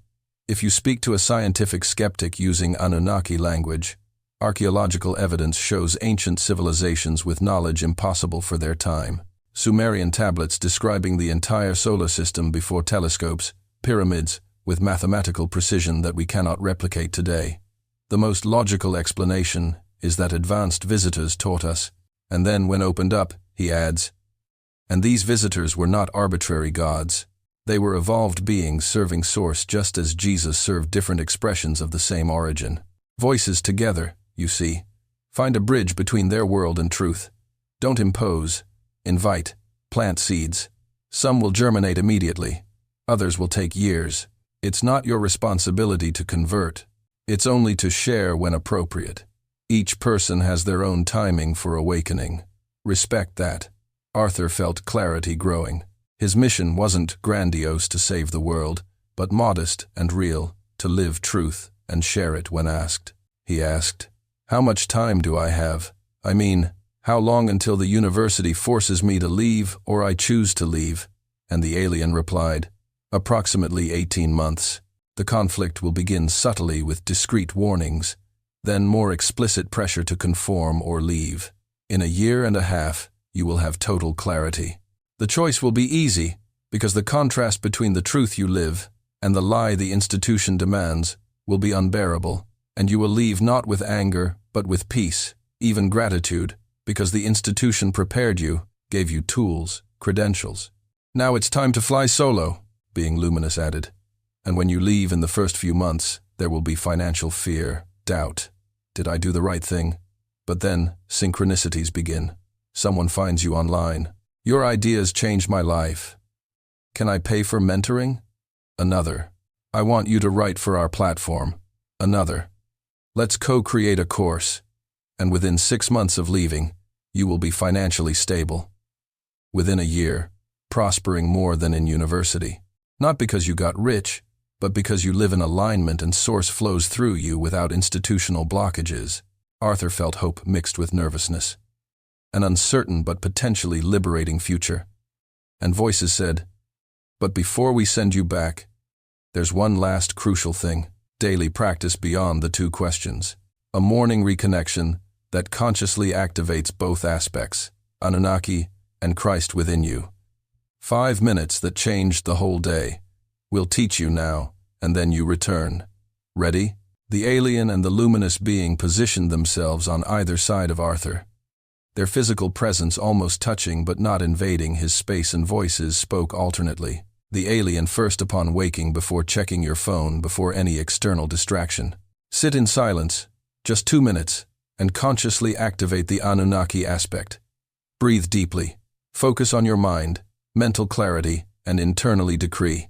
If you speak to a scientific skeptic using Anunnaki language, archaeological evidence shows ancient civilizations with knowledge impossible for their time. Sumerian tablets describing the entire solar system before telescopes, pyramids, with mathematical precision that we cannot replicate today. The most logical explanation is that advanced visitors taught us, and then when opened up, he adds, and these visitors were not arbitrary gods. They were evolved beings serving source just as Jesus served different expressions of the same origin. Voices together, you see. Find a bridge between their world and truth. Don't impose. Invite. Plant seeds. Some will germinate immediately. Others will take years. It's not your responsibility to convert. It's only to share when appropriate. Each person has their own timing for awakening. Respect that. Arthur felt clarity growing. His mission wasn't grandiose to save the world, but modest and real, to live truth and share it when asked. He asked, How much time do I have? I mean, how long until the university forces me to leave or I choose to leave? And the alien replied, Approximately 18 months. The conflict will begin subtly with discreet warnings, then more explicit pressure to conform or leave. In a year and a half, you will have total clarity. The choice will be easy, because the contrast between the truth you live and the lie the institution demands will be unbearable, and you will leave not with anger, but with peace, even gratitude, because the institution prepared you, gave you tools, credentials. Now it's time to fly solo, being luminous added. And when you leave in the first few months, there will be financial fear, doubt. Did I do the right thing? But then, synchronicities begin. Someone finds you online. Your ideas changed my life. Can I pay for mentoring? Another. I want you to write for our platform. Another. Let's co-create a course, and within 6 months of leaving, you will be financially stable. Within a year, prospering more than in university. Not because you got rich, but because you live in alignment and source flows through you without institutional blockages. Arthur felt hope mixed with nervousness. An uncertain but potentially liberating future. And voices said, "But before we send you back, there's one last crucial thing. Daily practice beyond the 2 questions. A morning reconnection that consciously activates both aspects, Anunnaki and Christ within you. 5 minutes that changed the whole day. We'll teach you now, and then you return. Ready?" The alien and the luminous being positioned themselves on either side of Arthur. Their physical presence almost touching but not invading his space, and voices spoke alternately. The alien first upon waking, before checking your phone, before any external distraction. Sit in silence, just 2 minutes, and consciously activate the Anunnaki aspect. Breathe deeply. Focus on your mind, mental clarity, and internally decree.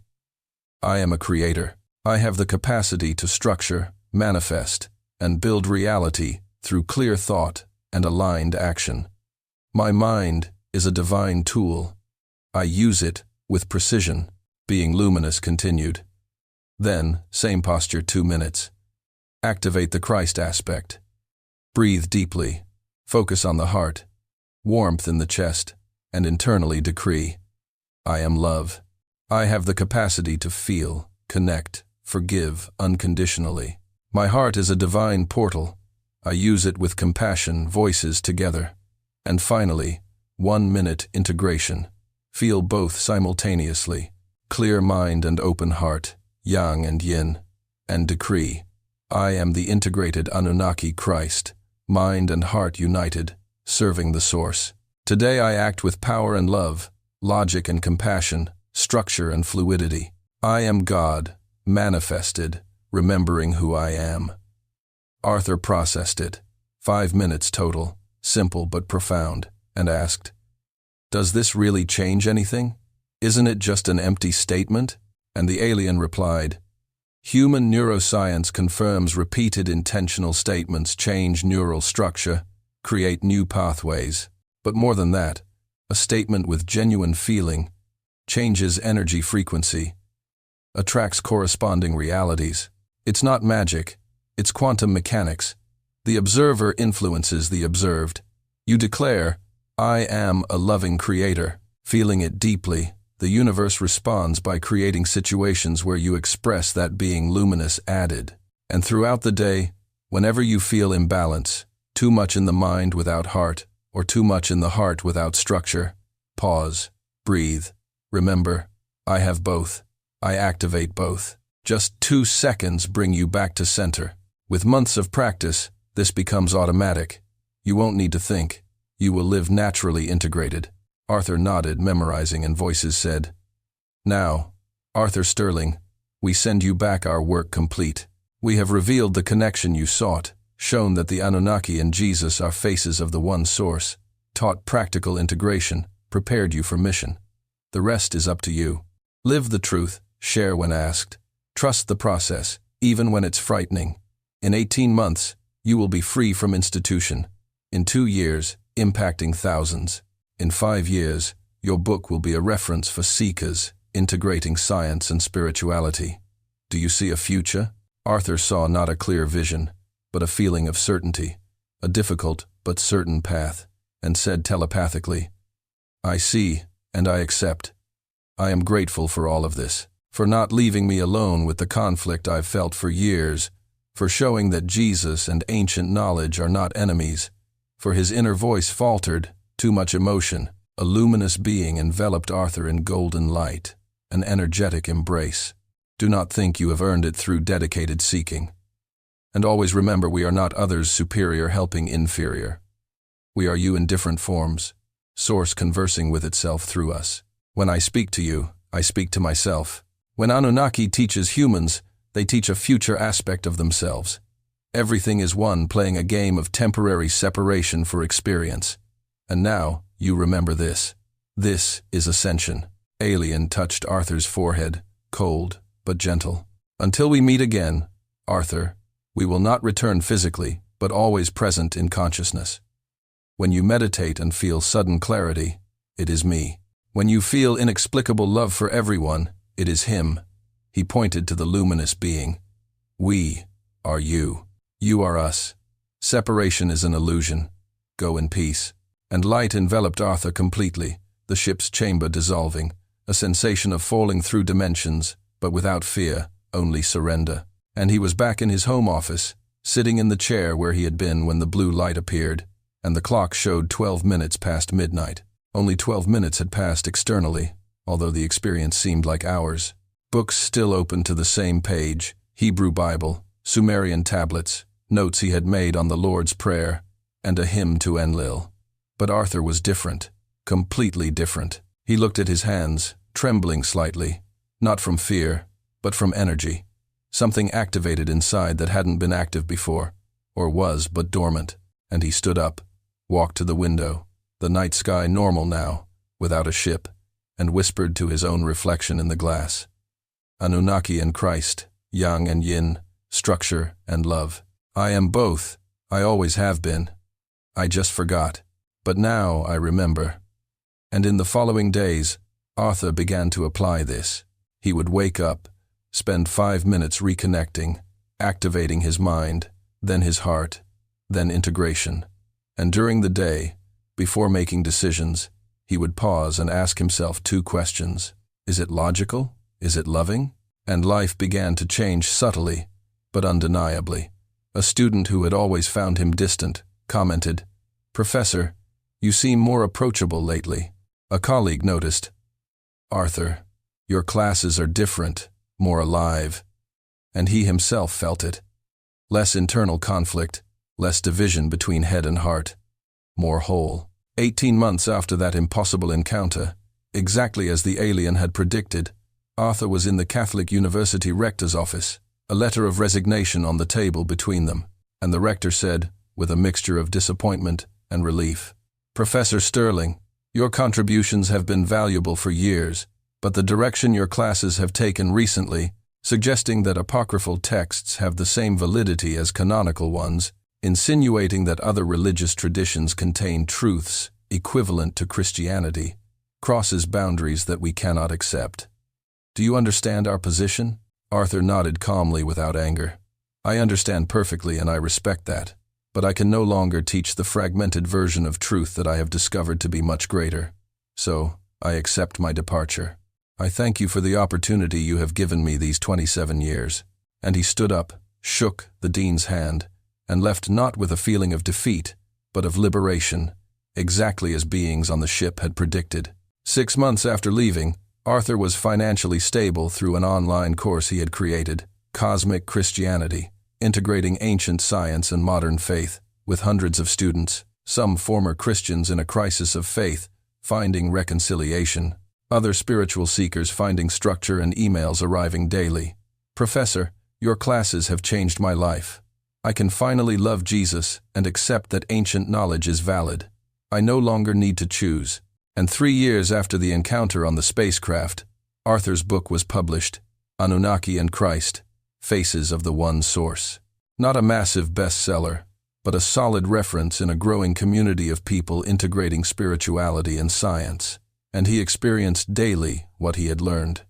I am a creator. I have the capacity to structure, manifest, and build reality through clear thought and aligned action. My mind is a divine tool. I use it with precision. Being luminous continued. Then, same posture, 2 minutes. Activate the Christ aspect. Breathe deeply. Focus on the heart, warmth in the chest, and internally decree. I am love. I have the capacity to feel, connect, forgive unconditionally. My heart is a divine portal. I use it with compassion, voices together. And finally, 1 minute integration. Feel both simultaneously. Clear mind and open heart, yang and yin. And decree. I am the integrated Anunnaki Christ, mind and heart united, serving the source. Today I act with power and love, logic and compassion, structure and fluidity. I am God, manifested, remembering who I am. Arthur processed it. 5 minutes total, simple but profound, and asked, "Does this really change anything? Isn't it just an empty statement?" And the alien replied, "Human neuroscience confirms repeated intentional statements change neural structure, create new pathways. But more than that, a statement with genuine feeling changes energy frequency, attracts corresponding realities. It's not magic, it's quantum mechanics. The observer influences the observed. You declare, 'I am a loving creator.' Feeling it deeply, the universe responds by creating situations where you express that being luminous added. And throughout the day, whenever you feel imbalance, too much in the mind without heart, or too much in the heart without structure, pause, breathe. Remember, I have both. I activate both. Just 2 seconds bring you back to center. With months of practice, this becomes automatic. You won't need to think. You will live naturally integrated." Arthur nodded, memorizing, and voices said, "Now, Arthur Sterling, we send you back our work complete. We have revealed the connection you sought, shown that the Anunnaki and Jesus are faces of the one source, taught practical integration, prepared you for mission. The rest is up to you. Live the truth, share when asked. Trust the process, even when it's frightening. In 18 months, you will be free from institution. In 2 years, impacting thousands. In 5 years, your book will be a reference for seekers, integrating science and spirituality. Do you see a future?" Arthur saw not a clear vision, but a feeling of certainty, a difficult but certain path, and said telepathically, "I see, and I accept. I am grateful for all of this, for not leaving me alone with the conflict I've felt for years, for showing that Jesus and ancient knowledge are not enemies, for his inner voice faltered, too much emotion." A luminous being enveloped Arthur in golden light, an energetic embrace. "Do not think you have earned it through dedicated seeking. And always remember, we are not others superior helping inferior. We are you in different forms, source conversing with itself through us. When I speak to you, I speak to myself. When Anunnaki teaches humans, they teach a future aspect of themselves. Everything is one, playing a game of temporary separation for experience. And now, you remember this. This is ascension." Alien touched Arthur's forehead, cold but gentle. "Until we meet again, Arthur, We will not return physically, but always present in consciousness. When you meditate and feel sudden clarity, it is me. When you feel inexplicable love for everyone, it is him. He pointed to the luminous being. We are you. You are us. Separation is an illusion. Go in peace. And light enveloped Arthur completely, the ship's chamber dissolving, a sensation of falling through dimensions, but without fear, only surrender. And he was back in his home office, sitting in the chair where he had been when the blue light appeared, and the clock showed 12 minutes past midnight. Only 12 minutes had passed externally, although the experience seemed like hours. Books still open to the same page, Hebrew Bible, Sumerian tablets, notes he had made on the Lord's Prayer, and a hymn to Enlil. But Arthur was different, completely different. He looked at his hands, trembling slightly, not from fear, but from energy. Something activated inside that hadn't been active before, or was but dormant, and he stood up, walked to the window, the night sky normal now, without a ship, and whispered to his own reflection in the glass. Anunnaki and Christ, yang and yin, structure and love. I am both. I always have been. I just forgot. But now I remember. And in the following days, Arthur began to apply this. He would wake up, spend 5 minutes reconnecting, activating his mind, then his heart, then integration. And during the day, before making decisions, he would pause and ask himself 2 questions. Is it logical? Is it loving? And life began to change subtly, but undeniably. A student who had always found him distant commented, "Professor, you seem more approachable lately." A colleague noticed, "Arthur, your classes are different, more alive." And he himself felt it. Less internal conflict, less division between head and heart, more whole. 18 months after that impossible encounter, exactly as the alien had predicted, Arthur was in the Catholic University rector's office, a letter of resignation on the table between them, and the rector said, with a mixture of disappointment and relief, "Professor Sterling, your contributions have been valuable for years, but the direction your classes have taken recently, suggesting that apocryphal texts have the same validity as canonical ones, insinuating that other religious traditions contain truths equivalent to Christianity, crosses boundaries that we cannot accept. Do you understand our position?" Arthur nodded calmly without anger. "I understand perfectly and I respect that, but I can no longer teach the fragmented version of truth that I have discovered to be much greater. So, I accept my departure. I thank you for the opportunity you have given me these 27 years. And he stood up, shook the dean's hand, and left not with a feeling of defeat, but of liberation, exactly as beings on the ship had predicted. 6 months after leaving, Arthur was financially stable through an online course he had created, Cosmic Christianity, integrating ancient science and modern faith, with hundreds of students, some former Christians in a crisis of faith, finding reconciliation, other spiritual seekers finding structure and emails arriving daily. "Professor, your classes have changed my life. I can finally love Jesus and accept that ancient knowledge is valid. I no longer need to choose." And 3 years after the encounter on the spacecraft, Arthur's book was published, Anunnaki and Christ, Faces of the One Source. Not a massive bestseller, but a solid reference in a growing community of people integrating spirituality and science. And he experienced daily what he had learned.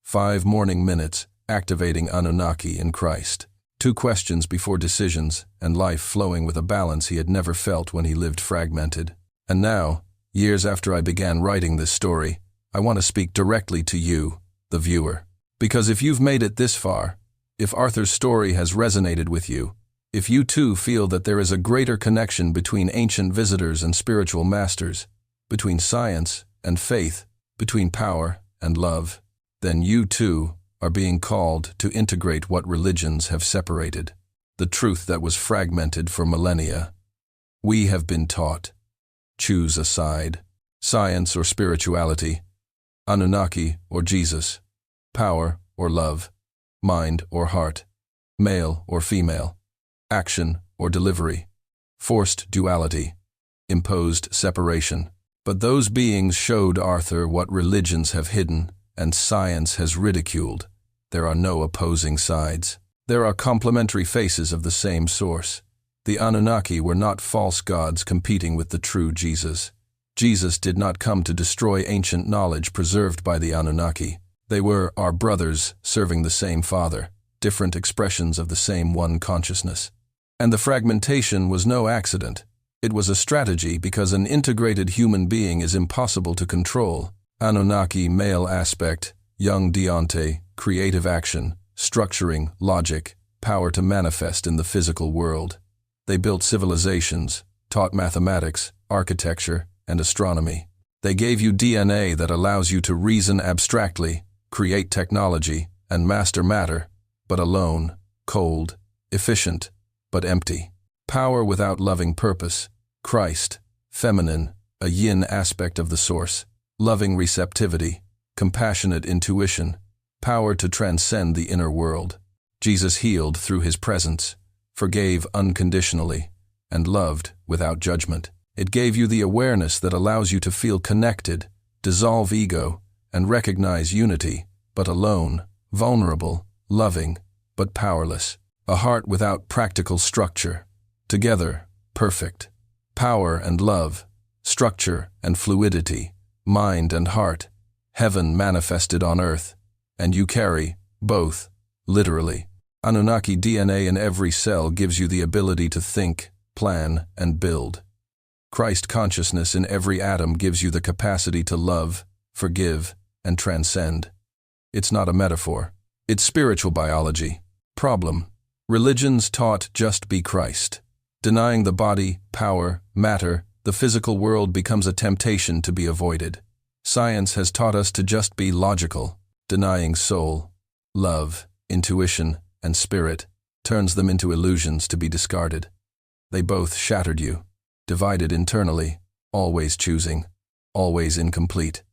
5 morning minutes, activating Anunnaki in Christ. 2 questions before decisions, and life flowing with a balance he had never felt when he lived fragmented. And now, years after I began writing this story, I want to speak directly to you, the viewer. Because if you've made it this far, if Arthur's story has resonated with you, if you too feel that there is a greater connection between ancient visitors and spiritual masters, between science and faith, between power and love, then you too are being called to integrate what religions have separated, the truth that was fragmented for millennia. We have been taught. Choose a side. Science or spirituality. Anunnaki or Jesus. Power or love. Mind or heart. Male or female. Action or delivery. Forced duality. Imposed separation. But those beings showed Arthur what religions have hidden and science has ridiculed. There are no opposing sides. There are complementary faces of the same source. The Anunnaki were not false gods competing with the true Jesus. Jesus did not come to destroy ancient knowledge preserved by the Anunnaki. They were our brothers serving the same Father, different expressions of the same one consciousness. And the fragmentation was no accident. It was a strategy because an integrated human being is impossible to control. Anunnaki male aspect, young deonte, creative action, structuring, logic, power to manifest in the physical world. They built civilizations, taught mathematics, architecture, and astronomy. They gave you DNA that allows you to reason abstractly, create technology, and master matter, but alone, cold, efficient, but empty. Power without loving purpose. Christ, feminine, a yin aspect of the source. Loving receptivity, compassionate intuition, power to transcend the inner world. Jesus healed through his presence, forgave unconditionally, and loved without judgment. It gave you the awareness that allows you to feel connected, dissolve ego, and recognize unity, but alone, vulnerable, loving, but powerless. A heart without practical structure. Together, perfect. Power and love, structure and fluidity, mind and heart, heaven manifested on earth, and you carry both, literally. Anunnaki DNA in every cell gives you the ability to think, plan, and build. Christ consciousness in every atom gives you the capacity to love, forgive, and transcend. It's not a metaphor. It's spiritual biology. Problem: religions taught just be Christ. Denying the body, power, matter, the physical world becomes a temptation to be avoided. Science has taught us to just be logical. Denying soul, love, intuition, and spirit turns them into illusions to be discarded. They both shattered you, divided internally, always choosing, always incomplete.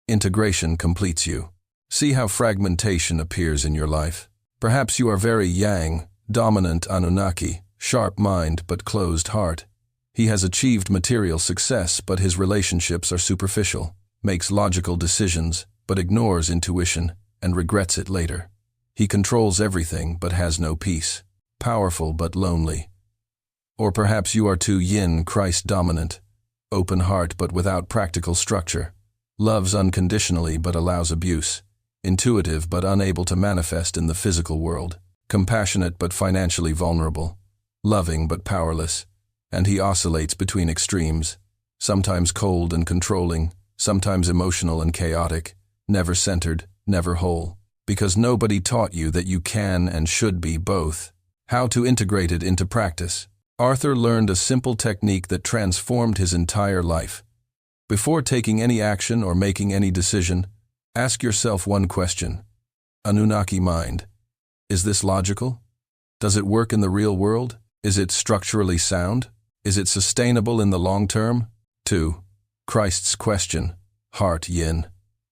Integration completes you. See how fragmentation appears in your life. Perhaps you are very yang, dominant Anunnaki, sharp mind but closed heart. He has achieved material success, but his relationships are superficial, makes logical decisions, but ignores intuition and regrets it later. He controls everything but has no peace, powerful but lonely. Or perhaps you are too yin, Christ dominant, open heart but without practical structure, loves unconditionally but allows abuse, intuitive but unable to manifest in the physical world, compassionate but financially vulnerable, loving but powerless, and he oscillates between extremes, sometimes cold and controlling, sometimes emotional and chaotic, never centered, never whole, because nobody taught you that you can and should be both. How to integrate it into practice. Arthur learned a simple technique that transformed his entire life. Before taking any action or making any decision, ask yourself one question. Anunnaki mind. Is this logical? Does it work in the real world? Is it structurally sound? Is it sustainable in the long term? 2. Christ's question. Heart yin.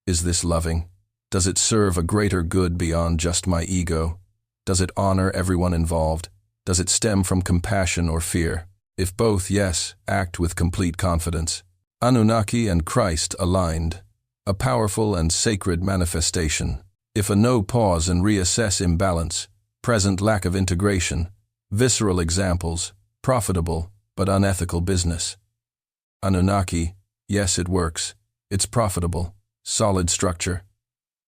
Is this loving? Does it serve a greater good beyond just my ego? Does it honor everyone involved? Does it stem from compassion or fear? If both, yes, act with complete confidence. Anunnaki and Christ aligned. A powerful and sacred manifestation. If a no, pause and reassess imbalance, present lack of integration, visceral examples, profitable but unethical business. Anunnaki, yes it works, it's profitable, solid structure.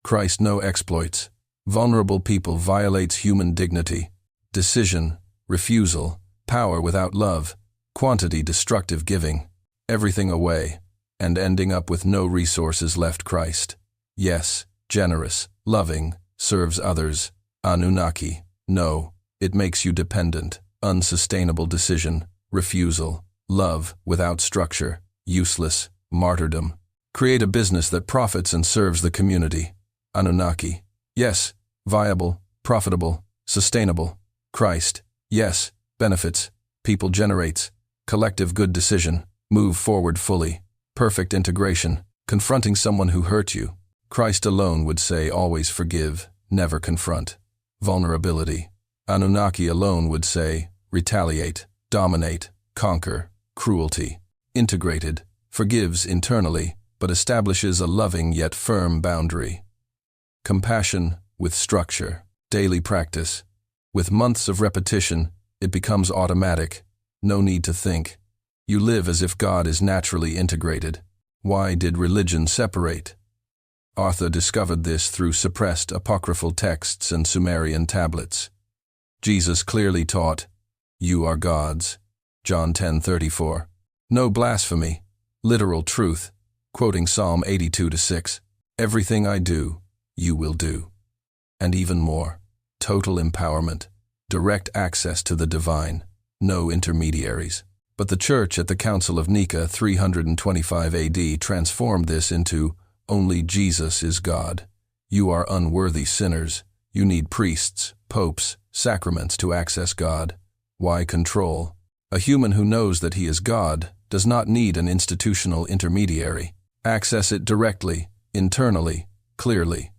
Christ no exploits, vulnerable people violates human dignity, decision, refusal, power without love, quantity destructive giving, everything away, and ending up with no resources left. Christ, yes, generous, loving, serves others. Anunnaki, no, it makes you dependent, unsustainable decision, refusal, love without structure, useless, martyrdom. Create a business that profits and serves the community. Anunnaki, yes, viable, profitable, sustainable. Christ, yes, benefits, people generates, collective good decision, move forward fully, perfect integration, confronting someone who hurt you. Christ alone would say always forgive, never confront. Vulnerability. Anunnaki alone would say retaliate, dominate, conquer, cruelty. Integrated, forgives internally, but establishes a loving yet firm boundary. Compassion with structure. Daily practice. With months of repetition, it becomes automatic. No need to think. You live as if God is naturally integrated. Why did religion separate? Arthur discovered this through suppressed apocryphal texts and Sumerian tablets. Jesus clearly taught, "You are gods." John 10:34. No blasphemy, literal truth, quoting Psalm 82:6. Everything I do, you will do. And even more, total empowerment, direct access to the divine, no intermediaries. But the Church at the Council of Nicea 325 AD transformed this into, "Only Jesus is God. You are unworthy sinners. You need priests, popes, sacraments to access God. Why control? A human who knows that he is God does not need an institutional intermediary. Access it directly, internally, clearly."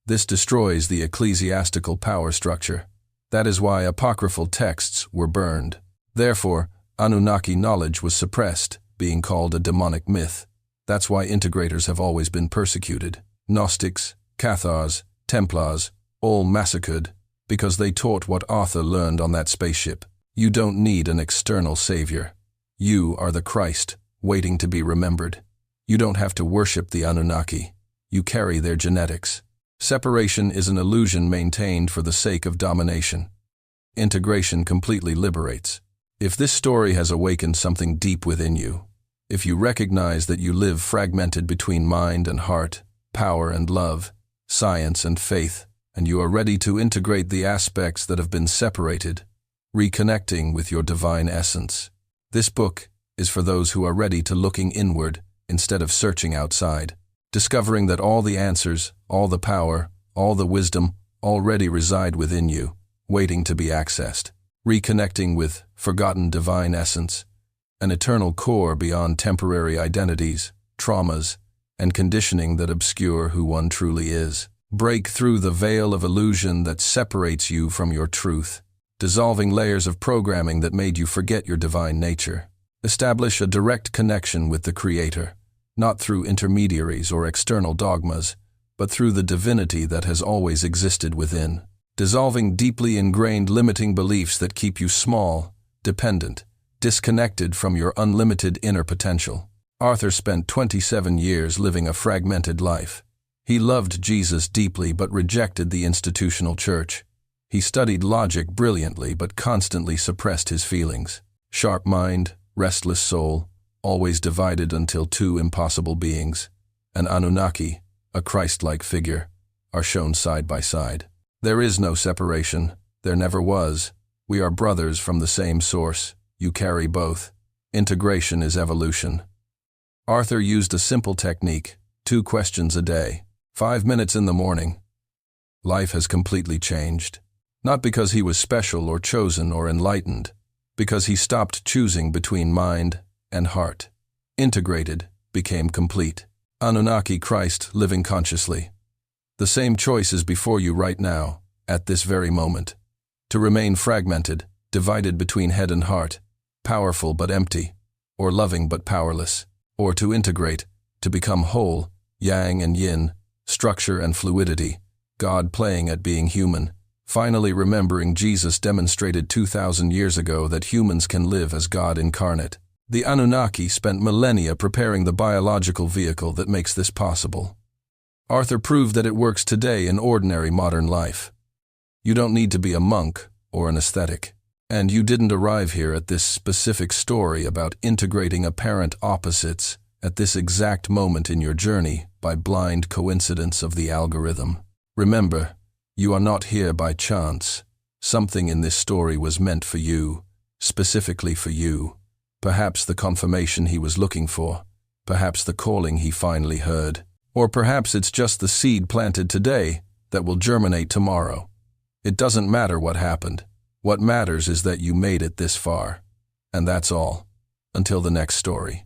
This destroys the ecclesiastical power structure. That is why apocryphal texts were burned. Therefore, Anunnaki knowledge was suppressed, being called a demonic myth. That's why integrators have always been persecuted. Gnostics, Cathars, Templars, all massacred, because they taught what Arthur learned on that spaceship. You don't need an external savior. You are the Christ, waiting to be remembered. You don't have to worship the Anunnaki. You carry their genetics. Separation is an illusion maintained for the sake of domination. Integration completely liberates. If this story has awakened something deep within you, if you recognize that you live fragmented between mind and heart, power and love, science and faith, and you are ready to integrate the aspects that have been separated, reconnecting with your divine essence, this book is for those who are ready to looking inward instead of searching outside, discovering that all the answers, all the power, all the wisdom already reside within you, waiting to be accessed. Reconnecting with forgotten divine essence, an eternal core beyond temporary identities, traumas, and conditioning that obscure who one truly is. Break through the veil of illusion that separates you from your truth, dissolving layers of programming that made you forget your divine nature. Establish a direct connection with the Creator, not through intermediaries or external dogmas, but through the divinity that has always existed within. Dissolving deeply ingrained limiting beliefs that keep you small, dependent, disconnected from your unlimited inner potential. Arthur spent 27 years living a fragmented life. He loved Jesus deeply but rejected the institutional church. He studied logic brilliantly but constantly suppressed his feelings. Sharp mind, restless soul, always divided until two impossible beings, an Anunnaki, a Christ-like figure, are shown side by side. There is no separation. There never was. We are brothers from the same source. You carry both. Integration is evolution. Arthur used a simple technique, 2 questions a day, 5 minutes in the morning. Life has completely changed. Not because he was special or chosen or enlightened, because he stopped choosing between mind and heart. Integrated, became complete. Anunnaki Christ living consciously. The same choice is before you right now, at this very moment. To remain fragmented, divided between head and heart, powerful but empty, or loving but powerless. Or to integrate, to become whole, yang and yin, structure and fluidity, God playing at being human, finally remembering Jesus demonstrated 2,000 years ago that humans can live as God incarnate. The Anunnaki spent millennia preparing the biological vehicle that makes this possible. Arthur proved that it works today in ordinary modern life. You don't need to be a monk or an ascetic. And you didn't arrive here at this specific story about integrating apparent opposites at this exact moment in your journey by blind coincidence of the algorithm. Remember, you are not here by chance. Something in this story was meant for you, specifically for you. Perhaps the confirmation he was looking for, perhaps the calling he finally heard. Or perhaps it's just the seed planted today that will germinate tomorrow. It doesn't matter what happened. What matters is that you made it this far. And that's all. Until the next story.